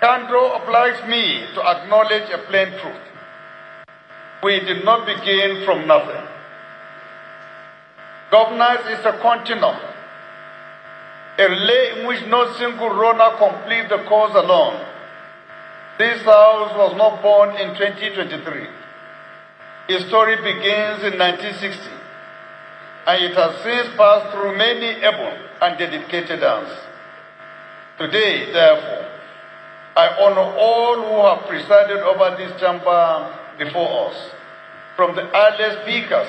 candor obliges me to acknowledge a plain truth. We did not begin from nothing. Governance is a continuum, a relay in which no single runner completes the course alone. This House was not born in 2023. Its story begins in 1960, and it has since passed through many able and dedicated hands. Today, therefore, I honor all who have presided over this chamber before us, from the earliest speakers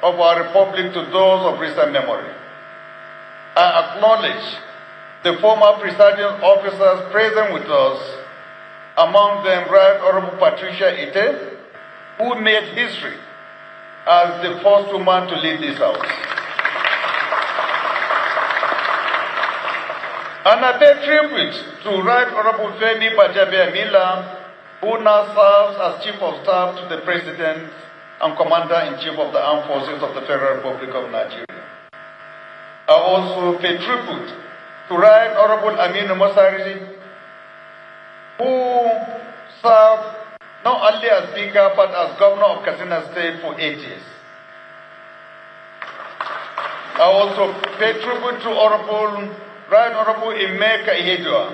of our republic to those of recent memory. I acknowledge the former presiding officers present with us, among them Right Honorable Patricia Ite, who made history as the first woman to lead this house. And I pay tribute to Right Honorable Femi Bajabiamila, who now serves as Chief of Staff to the President and Commander-in-Chief of the Armed Forces of the Federal Republic of Nigeria. I also pay tribute to Right Honorable Aminu Mosari, who served not only as Speaker but as Governor of Katsina State for 8 years. I also pay tribute to Right Honorable Emeka Ihedua,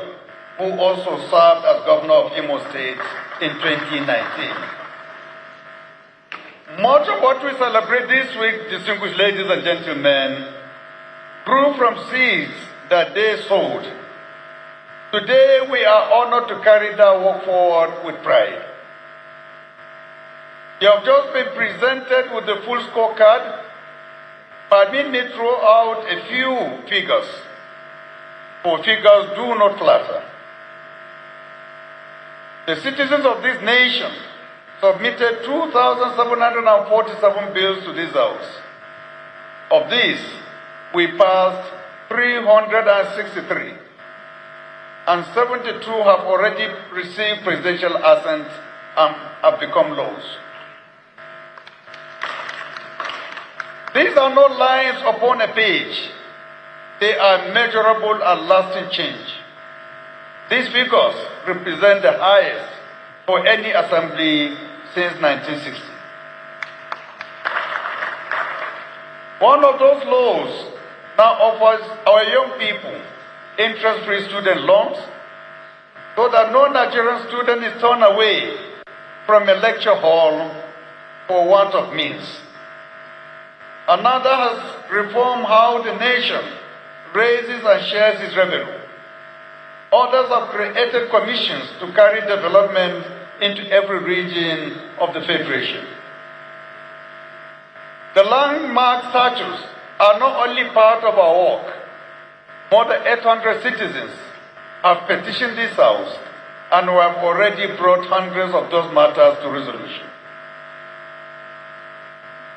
who also served as Governor of Imo State in 2019. Much of what we celebrate this week, distinguished ladies and gentlemen, grew from seeds that they sowed. Today, we are honored to carry that work forward with pride. You have just been presented with the full scorecard. Permit me to throw out a few figures, for figures do not flatter. The citizens of this nation submitted 2,747 bills to this House. Of these, we passed 363, and 72 have already received presidential assent and have become laws. These are not lines upon a page. They are measurable and lasting change. These figures represent the highest for any assembly since 1960. One of those laws now offers our young people interest-free student loans so that no Nigerian student is turned away from a lecture hall for want of means. Another has reformed how the nation raises and shares its revenue. Others have created commissions to carry development into every region of the Federation. The landmark statues are not only part of our work. More than 800 citizens have petitioned this House, and we have already brought hundreds of those matters to resolution.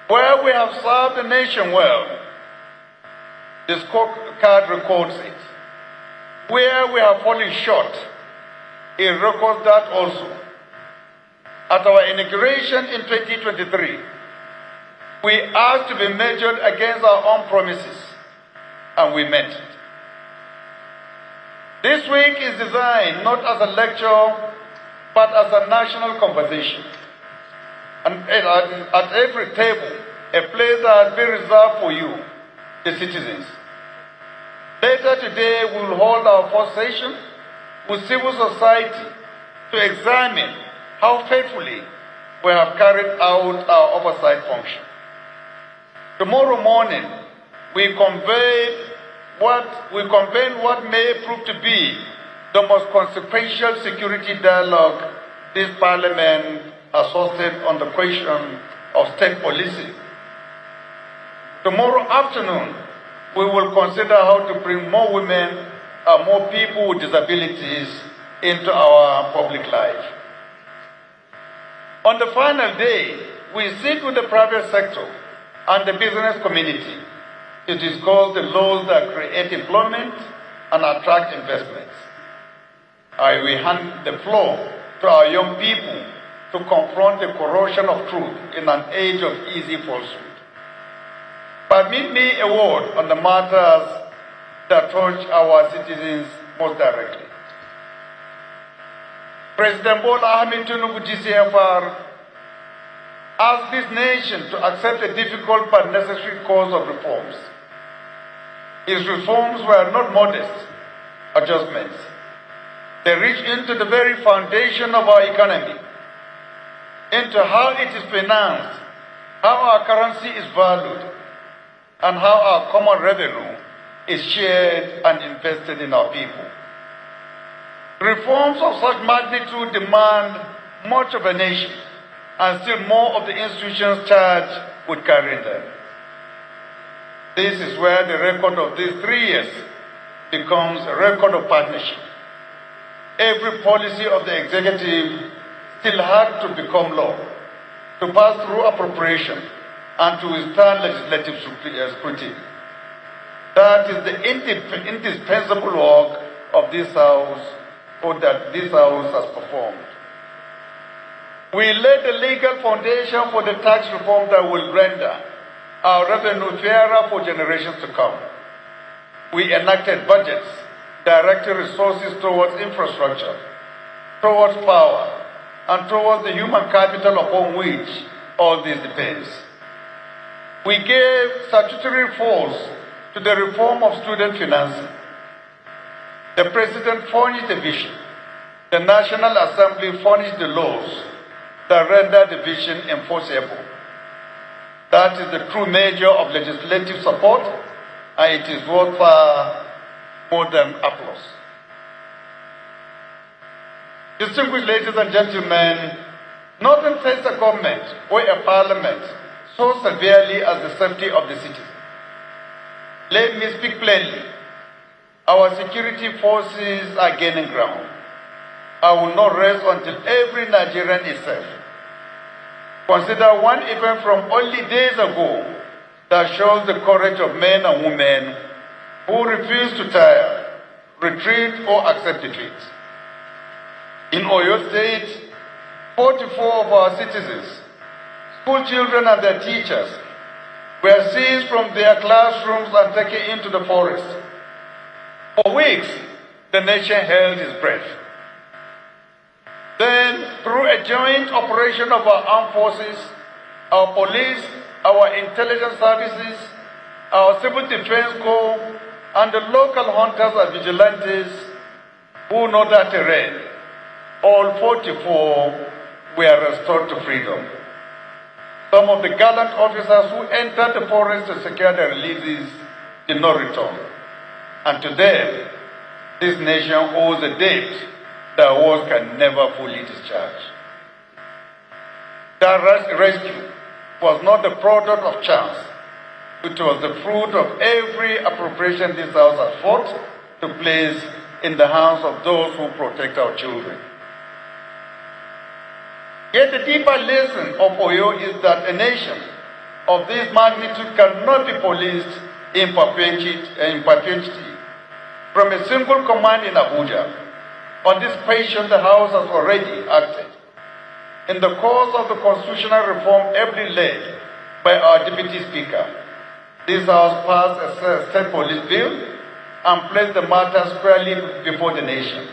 Where we have served the nation well, the scorecard records it. Where we have fallen short, it records that also. At our inauguration in 2023, we asked to be measured against our own promises, and we met it. This week is designed not as a lecture, but as a national conversation. And at every table, a place has been reserved for you, the citizens. Later today, we will hold our first session with civil society to examine how faithfully we have carried out our oversight function. Tomorrow morning, we convene what may prove to be the most consequential security dialogue this Parliament has hosted on the question of state policy. Tomorrow afternoon, we will consider how to bring more women and more people with disabilities into our public life. On the final day, we sit with the private sector and the business community to discuss the laws that create employment and attract investments. I will hand the floor to our young people to confront the corrosion of truth in an age of easy falsehood. Permit me a word on the matters that touch our citizens most directly. President Bola Ahmed Tinubu GCFR asked this nation to accept a difficult but necessary course of reforms. His reforms were not modest adjustments. They reach into the very foundation of our economy, into how it is financed, how our currency is valued, and how our common revenue is shared and invested in our people. Reforms of such magnitude demand much of a nation and still more of the institutions charged with carrying them. This is where the record of these 3 years becomes a record of partnership. Every policy of the executive still had to become law, to pass through appropriation, and to withstand legislative scrutiny. That is the indispensable work of this House, or that this House has performed. We laid the legal foundation for the tax reform that will render our revenue fairer for generations to come. We enacted budgets directing resources towards infrastructure, towards power, and towards the human capital upon which all this depends. We gave statutory force to the reform of student financing. The President furnished the vision. The National Assembly furnished the laws that render the vision enforceable. That is the true measure of legislative support, and it is worth far more than applause. Distinguished ladies and gentlemen, nothing faces a government or a parliament so severely as the safety of the citizen. Let me speak plainly. Our security forces are gaining ground. I will not rest until every Nigerian is safe. Consider one event from only days ago that shows the courage of men and women who refuse to tire, retreat, or accept defeat. In Oyo State, 44 of our citizens, school children and their teachers, were seized from their classrooms and taken into the forest. For weeks, the nation held its breath. Then, through a joint operation of our armed forces, our police, our intelligence services, our civil defense corps, and the local hunters and vigilantes who know that terrain, all 44 were restored to freedom. Some of the gallant officers who entered the forest to secure their releases did not return. And to them, this nation owes a debt that wars can never fully discharge. That rescue was not the product of chance. It was the fruit of every appropriation this House has fought to place in the hands of those who protect our children. Yet the deeper lesson of Oyo is that a nation of this magnitude cannot be policed in perpetuity from a single command in Abuja. On this question, the House has already acted. In the course of the constitutional reform ably led by our Deputy Speaker, this House passed a state police bill and placed the matter squarely before the nation.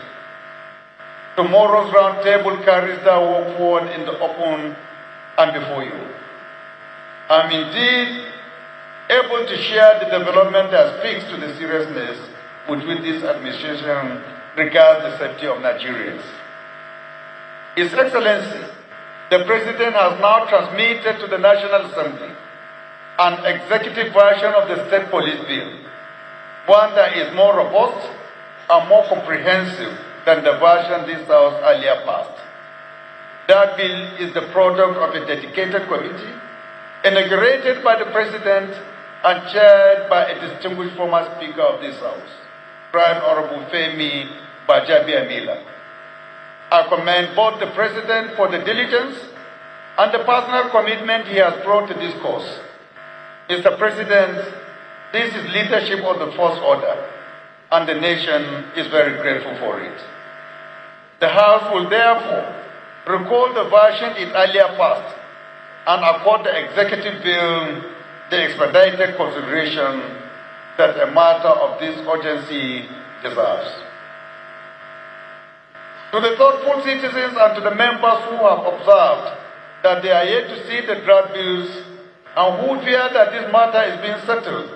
Tomorrow's round table carries that work forward in the open and before you. I'm indeed able to share the development that speaks to the seriousness with which this administration regards the safety of Nigerians. His Excellency, the President has now transmitted to the National Assembly an executive version of the State Police Bill, one that is more robust and more comprehensive than the version this House earlier passed. That bill is the product of a dedicated committee, inaugurated by the President and chaired by a distinguished former Speaker of this House, Right Honorable Femi Bajabiamila. I commend both the President for the diligence and the personal commitment he has brought to this cause. Mr. President, this is leadership of the First Order, and the nation is very grateful for it. The House will therefore recall the version it earlier passed and accord the executive bill the expedited consideration that a matter of this urgency deserves. To the thoughtful citizens and to the members who have observed that they are yet to see the draft bills and who fear that this matter is being settled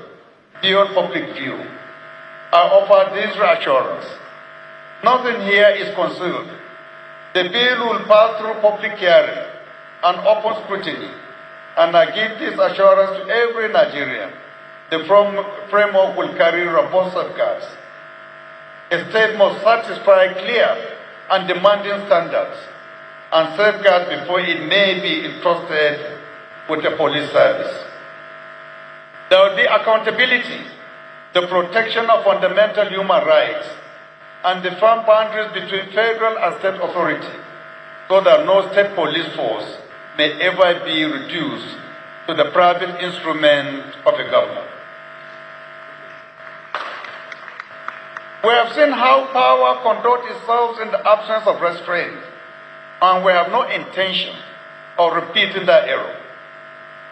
beyond public view, I offer this reassurance. Nothing here is concealed. The bill will pass through public hearing and open scrutiny, and I give this assurance to every Nigerian. The framework will carry robust safeguards. A state must satisfy clear and demanding standards and safeguards before it may be entrusted with a police service. There will be accountability, the protection of fundamental human rights, and the firm boundaries between federal and state authority, so that no state police force may ever be reduced to the private instrument of a government. We have seen how power conducts itself in the absence of restraint, and we have no intention of repeating that error.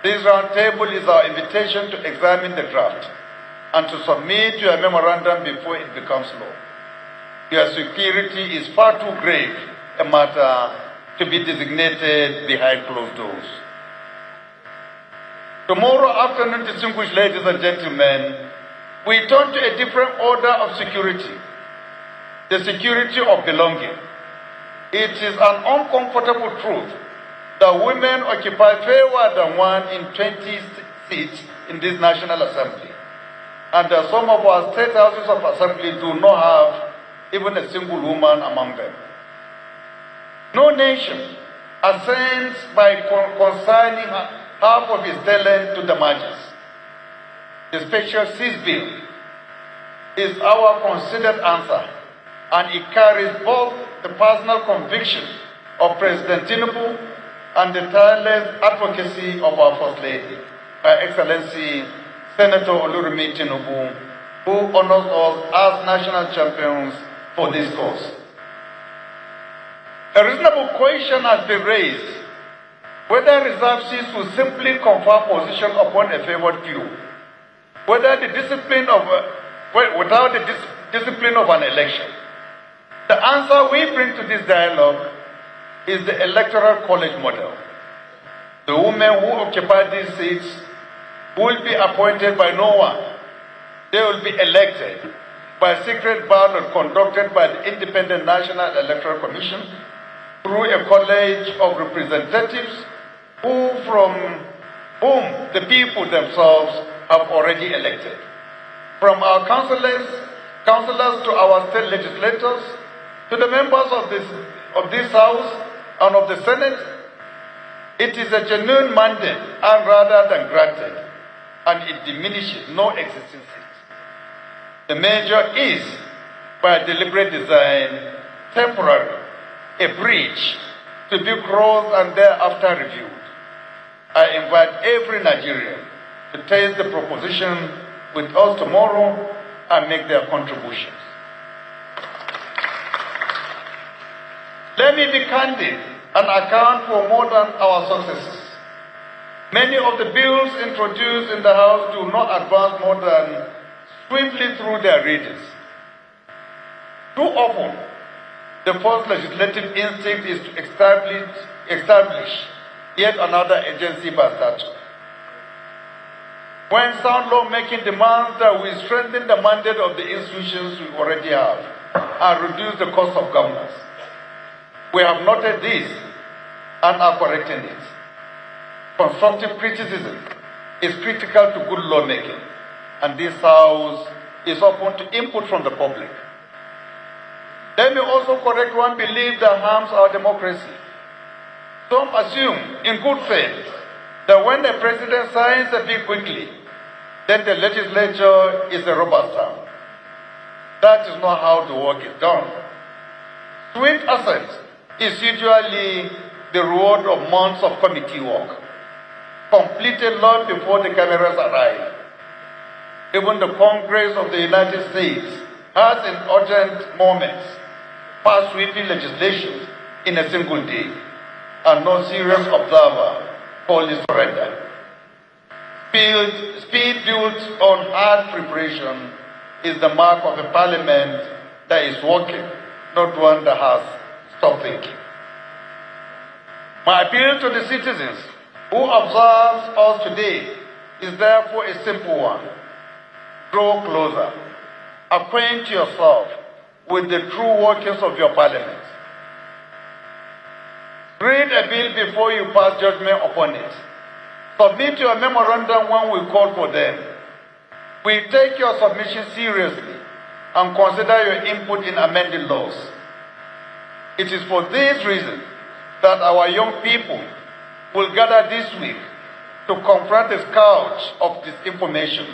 This roundtable is our invitation to examine the draft and to submit your memorandum before it becomes law. Your security is far too grave a matter to be designated behind closed doors. Tomorrow afternoon, distinguished ladies and gentlemen, we turn to a different order of security, the security of belonging. It is an uncomfortable truth that women occupy fewer than 1 in 20 seats in this National Assembly, and that some of our state houses of assembly do not have even a single woman among them. No nation ascends by consigning half of its talent to the masses. The Special Seas Bill is our considered answer, and it carries both the personal conviction of President Tinubu and the tireless advocacy of our First Lady, Her Excellency Senator Olurimi Tinubu, who honors us as national champions for this cause. A reasonable question has been raised whether reserved seats will simply confer position upon a favored few, without the discipline of an election. The answer we bring to this dialogue is the electoral college model. The women who occupy these seats will be appointed by no one. They will be elected by a secret ballot conducted by the Independent National Electoral Commission through a college of representatives from whom the people themselves have already elected. From our councillors to our state legislators, to the members of this House and of the Senate, it is a genuine mandate and rather than granted, and it diminishes no existing seat. The measure is, by deliberate design, temporary, a bridge to be crossed and thereafter reviewed. I invite every Nigerian to taste the proposition with us tomorrow and make their contributions. Let me be candid and account for more than our successes. Many of the bills introduced in the House do not advance more than swiftly through their readings. Too often, the first legislative instinct is to establish yet another agency by statute. When sound lawmaking demands that we strengthen the mandate of the institutions we already have and reduce the cost of governance, we have noted this and are correcting it. Constructive criticism is critical to good lawmaking, and this House is open to input from the public. Let me also correct one belief that harms our democracy. Some assume, in good faith, that when the president signs a bill quickly, then the legislature is a rubber stamp. That is not how the work is done. Swift assent is usually the reward of months of committee work, completed long before the cameras arrive. Even the Congress of the United States has, in urgent moments, passed sweeping legislation in a single day, and no serious observer called it surrender. Speed built on hard preparation is the mark of a parliament that is working, not one that has stopped thinking. My appeal to the citizens who observe us today is therefore a simple one. Draw closer. Acquaint yourself with the true workings of your parliament. Read a bill before you pass judgment upon it. Submit your memorandum when we call for them. We take your submission seriously and consider your input in amending laws. It is for this reason that our young people will gather this week to confront the scourge of disinformation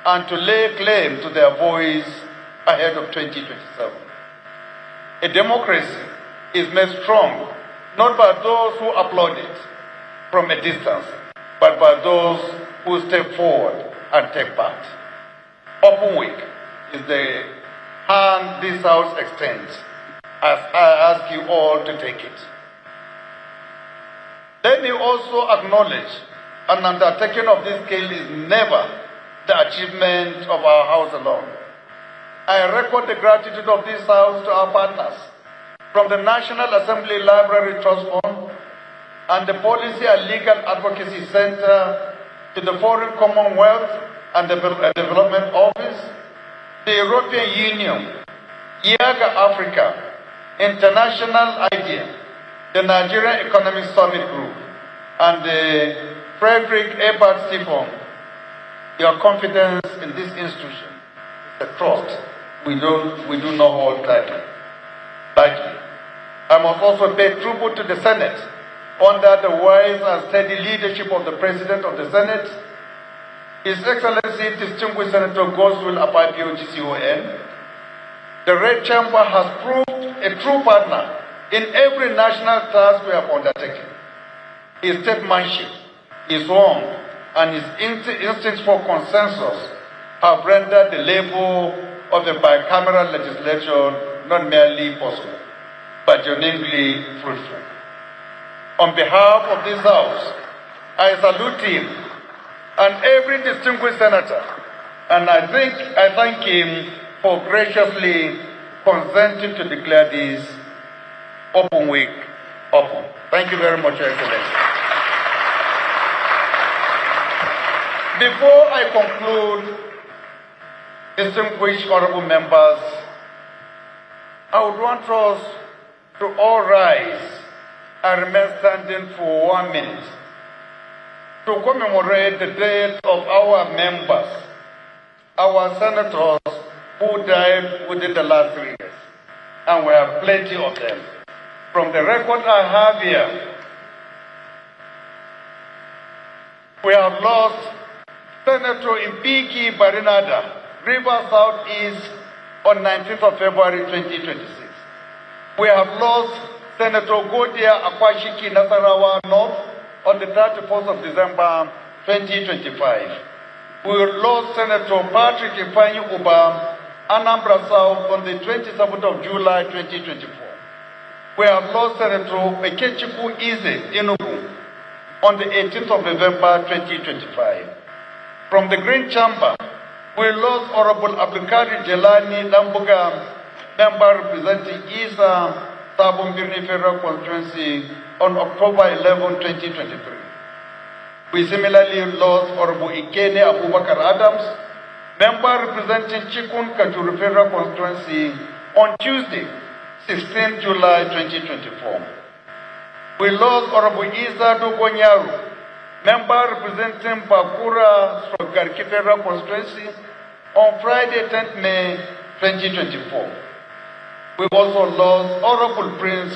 and to lay claim to their voice ahead of 2027. A democracy is made strong not by those who applaud it from a distance, but by those who step forward and take part. Open Week is the hand this House extends as I ask you all to take it. Let me also acknowledge an undertaking of this scale is never the achievement of our House alone. I record the gratitude of this House to our partners, from the National Assembly Library Trust Fund and the Policy and Legal Advocacy Center to the Foreign Commonwealth and the Development Office, the European Union, IAGA Africa, International IDEA, the Nigerian Economic Summit Group, and the Frederick Ebert Fund. Your confidence in this institution is a trust we do not hold lightly. I must also pay tribute to the Senate under the wise and steady leadership of the President of the Senate, His Excellency Distinguished Senator Godswill Akpabio GCON. The Red Chamber has proved a true partner in every national task we have undertaken. His statesmanship, his warmth, and his instincts for consensus have rendered the labor of the bicameral legislation not merely possible, but genuinely fruitful. On behalf of this House, I salute him and every distinguished senator, and I thank him for graciously consenting to declare this Open Week open. Thank you very much, Your Excellency. Before I conclude, distinguished honorable members, I would want us to all rise and remain standing for 1 minute to commemorate the death of our members, our senators who died within the last 3 years. And we have plenty of them. From the record I have here, we have lost Senator Impiki Barinada, River Southeast, on 19th of February 2026. We have lost Senator Godia Akwashiki Nasarawa North on the 31st of December 2025. We lost Senator Patrick Ifeanyi Uba, Anambra South, on the 27th of July 2024. We have lost Senator Ekechiku Ize Enugu on the 18th of November 2025. From the Green Chamber, we lost Honorable Abdulkadir Jelani Dambuga, member representing Isa Sabumbirni Federal Constituency, on October 11, 2023. We similarly lost Honorable Ikene Abubakar Adams, member representing Chikun Kajuru Federal Constituency, on Tuesday, 16 July 2024. We lost Honorable Isa Dogonyaru, member representing Bakura/Garki Federal Constituency, on Friday, 10th May 2024. We also lost Honorable Prince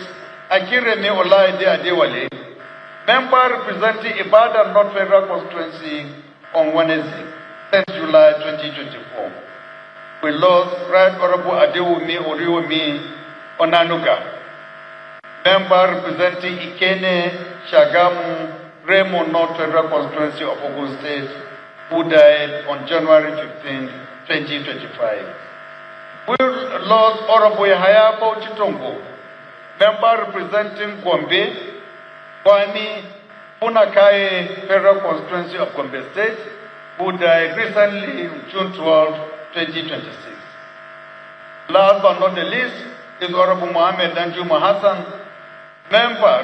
Akiremi Olaide Adewale, member representing Ibadan North Federal Constituency, on Wednesday, 10th July 2024. We lost Right Honorable Adewumi Oriwumi Onanuga, member representing Ikene Shagamu Remo North Federal Constituency of Ogun State, who died on January 15, 2025. We lost Honorable Yahaya Bauchitongo, member representing Gombe, Kwami Punakaye Federal Constituency of Gombe State, who died recently on June 12, 2026. Last but not the least is Honorable Mohammed Danjuma Hassan, member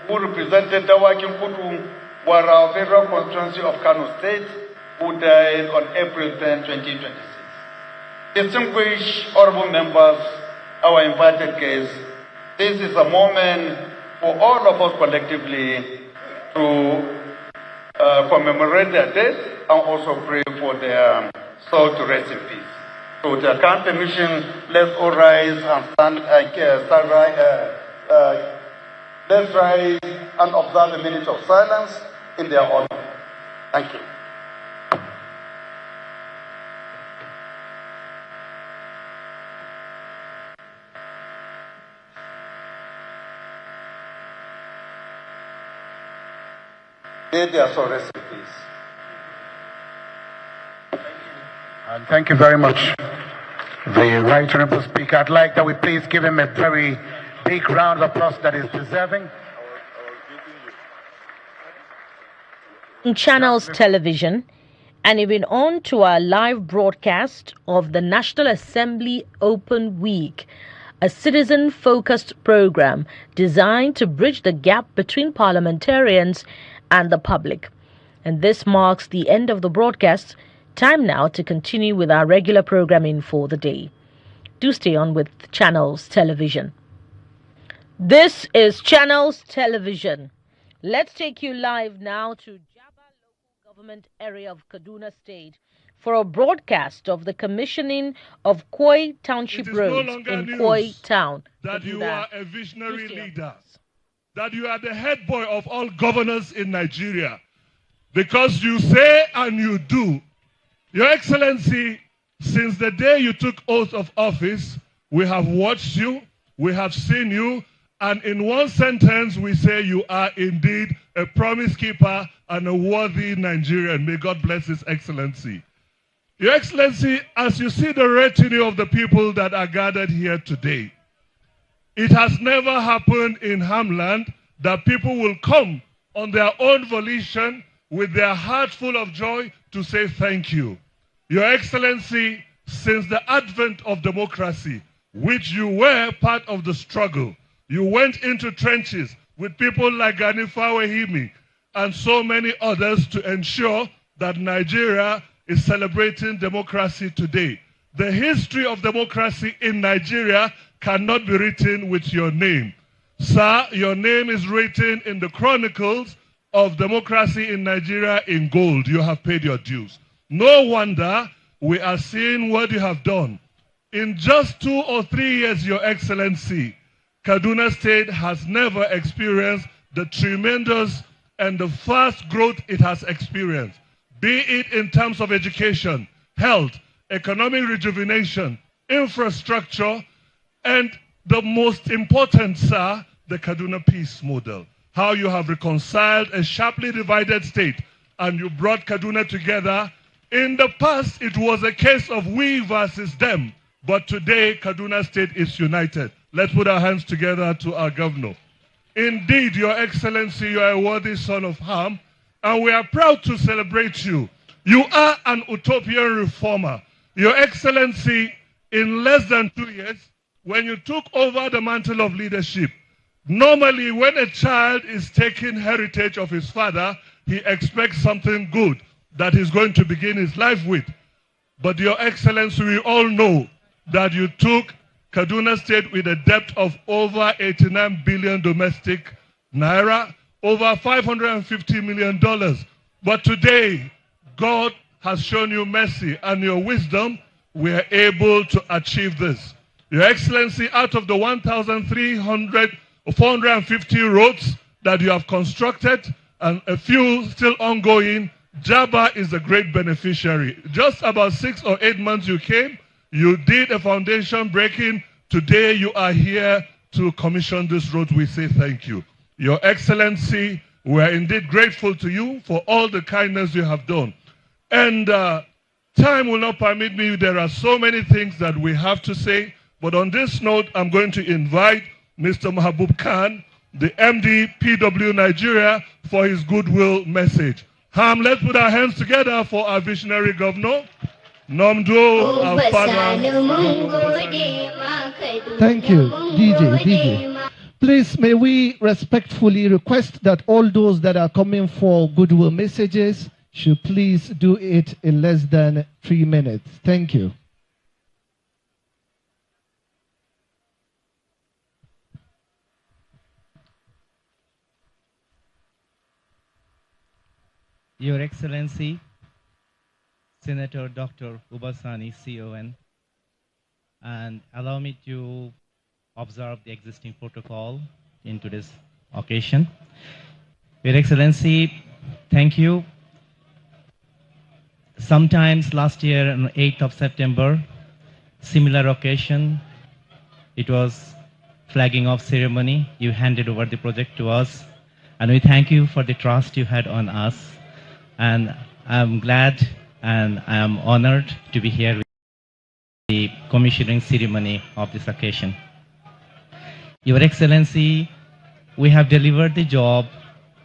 who represented Dawakin Kutu, Wara Federal Constituency of Kano State, who died on April 10, 2026. Distinguished honorable members, our invited guests, this is a moment for all of us collectively to commemorate their death and also pray for their soul to rest in peace. So the current permission, let's all rise and let's rise and observe a minute of silence in their honor. Thank you. May their soul rest in peace. And thank you very much, the Right Honourable Speaker. I'd like that we please give him a very big round of applause that is deserving. Channels Television, and even on to our live broadcast of the National Assembly Open Week, a citizen-focused program designed to bridge the gap between parliamentarians and the public. And this marks the end of the broadcast. Time now to continue with our regular programming for the day. Do stay on with Channels Television. This is Channels Television. Let's take you live now to Jaba local government area of Kaduna State for a broadcast of the commissioning of Koi Township roads in Koi Town. That you are a visionary leader, that you are the head boy of all governors in Nigeria, because you say and you do. Your Excellency, since the day you took oath of office, we have watched you, we have seen you, and in one sentence we say you are indeed a promise keeper and a worthy Nigerian. May God bless His Excellency. Your Excellency, as you see the retinue of the people that are gathered here today, it has never happened in Hamland that people will come on their own volition with their heart full of joy to say thank you. Your Excellency, since the advent of democracy, which you were part of the struggle, you went into trenches with people like Gani Fawehimi and so many others to ensure that Nigeria is celebrating democracy today. The history of democracy in Nigeria cannot be written with your name. Sir, your name is written in the chronicles of democracy in Nigeria in gold. You have paid your dues. No wonder we are seeing what you have done. In just 2 or 3 years, Your Excellency, Kaduna State has never experienced the tremendous and the fast growth it has experienced, be it in terms of education, health, economic rejuvenation, infrastructure, and the most important, sir, the Kaduna Peace Model. How you have reconciled a sharply divided state and you brought Kaduna together. In the past, it was a case of we versus them. But today, Kaduna State is united. Let's put our hands together to our governor. Indeed, Your Excellency, you are a worthy son of Ham, and we are proud to celebrate you. You are an utopian reformer. Your Excellency, in less than 2 years, when you took over the mantle of leadership, normally when a child is taking heritage of his father, he expects something good that he's going to begin his life with. But Your Excellency, we all know that you took Kaduna State with a debt of over 89 billion domestic naira, over $550 million. But today, God has shown you mercy and your wisdom. We are able to achieve this. Your Excellency, out of the 450 roads that you have constructed and a few still ongoing, Jaba is a great beneficiary. Just about 6 or 8 months you came, you did a foundation breaking. Today you are here to commission this road. We say thank you. Your Excellency, we are indeed grateful to you for all the kindness you have done. And time will not permit me. There are so many things that we have to say. But on this note, I'm going to invite Mr. Mahabub Khan, the MD, PW Nigeria, for his goodwill message. Ham, let's put our hands together for our visionary governor. Namdo, our father. Thank you, DJ. Please, may we respectfully request that all those that are coming for goodwill messages should please do it in less than 3 minutes. Thank you. Your Excellency, Senator Dr. Ubasani, CON, and allow me to observe the existing protocol in today's occasion. Your Excellency, thank you. Sometimes last year on 8th of September, similar occasion, it was flagging off ceremony. You handed over the project to us, and we thank you for the trust you had on us. And I'm glad and I am honored to be here with the commissioning ceremony of this occasion. Your Excellency, we have delivered the job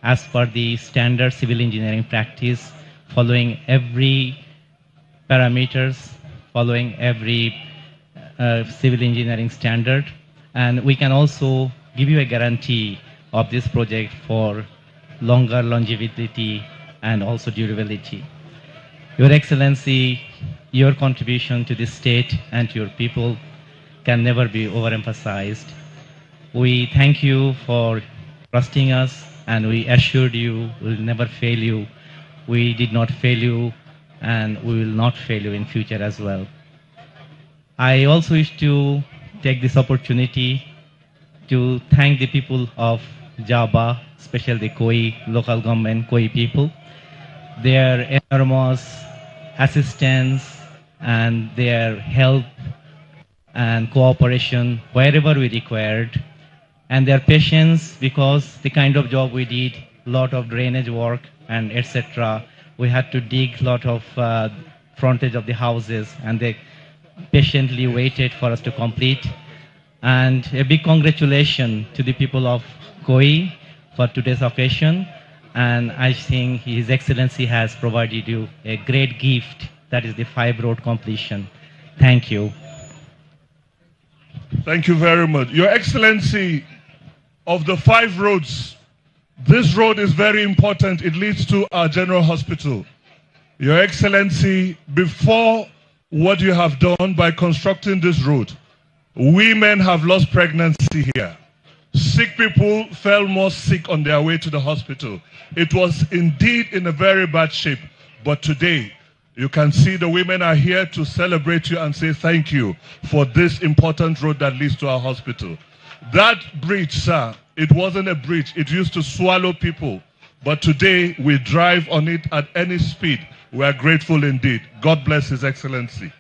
as per the standard civil engineering practice, following every parameters, following every civil engineering standard, and we can also give you a guarantee of this project for longer longevity and also durability. Your Excellency, your contribution to this state and to your people can never be overemphasized. We thank you for trusting us, and we assured you we will never fail you. We did not fail you, and we will not fail you in future as well. I also wish to take this opportunity to thank the people of Java, especially the Koi local government, Koi people. Their enormous assistance and their help and cooperation wherever we required, and their patience, because the kind of job we did, lot of drainage work and etc. We had to dig lot of frontage of the houses, and they patiently waited for us to complete. And a big congratulations to the people of Koi for today's occasion. And I think His Excellency has provided you a great gift, that is the 5 road completion. Thank you. Thank you very much. Your Excellency, of the 5 roads, this road is very important. It leads to our general hospital. Your Excellency, before what you have done by constructing this road, women have lost pregnancy here. Sick people fell more sick on their way to the hospital. It was indeed in a very bad shape. But today, you can see the women are here to celebrate you and say thank you for this important road that leads to our hospital. That bridge, sir, it wasn't a bridge. It used to swallow people. But today, we drive on it at any speed. We are grateful indeed. God bless His Excellency.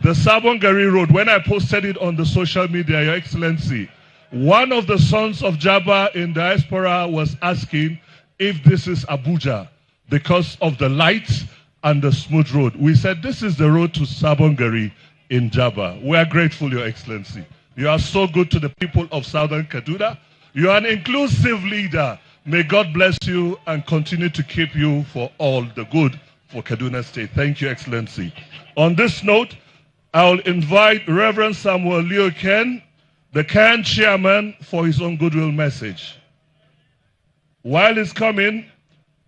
The Sabongari Road, when I posted it on the social media, Your Excellency, one of the sons of Jabba in diaspora was asking if this is Abuja because of the lights and the smooth road. We said this is the road to Sabongari in Jabba. We are grateful, Your Excellency. You are so good to the people of Southern Kaduna. You are an inclusive leader. May God bless you and continue to keep you for all the good for Kaduna State. Thank you, Excellency. On this note, I'll invite Reverend Samuel Leo Ken, the CAN chairman, for his own goodwill message. While he's coming,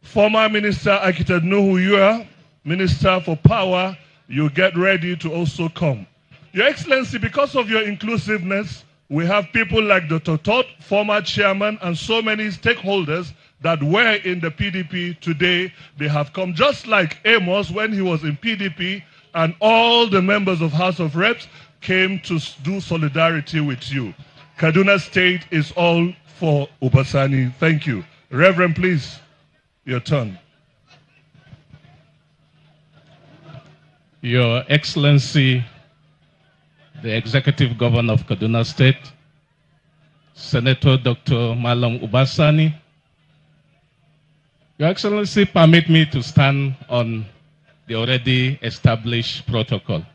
former Minister Architect Nuhu Yua, Minister for Power, you get ready to also come. Your Excellency, because of your inclusiveness, we have people like Dr. Todd, former chairman, and so many stakeholders that were in the PDP today. They have come, just like Amos when he was in PDP, and all the members of House of Reps came to do solidarity with you. Kaduna State is all for Obasani. Thank you. Reverend, please, your turn. Your Excellency, the Executive Governor of Kaduna State, Senator Dr. Malam Ubasani, Your Excellency, permit me to stand on the already established protocol.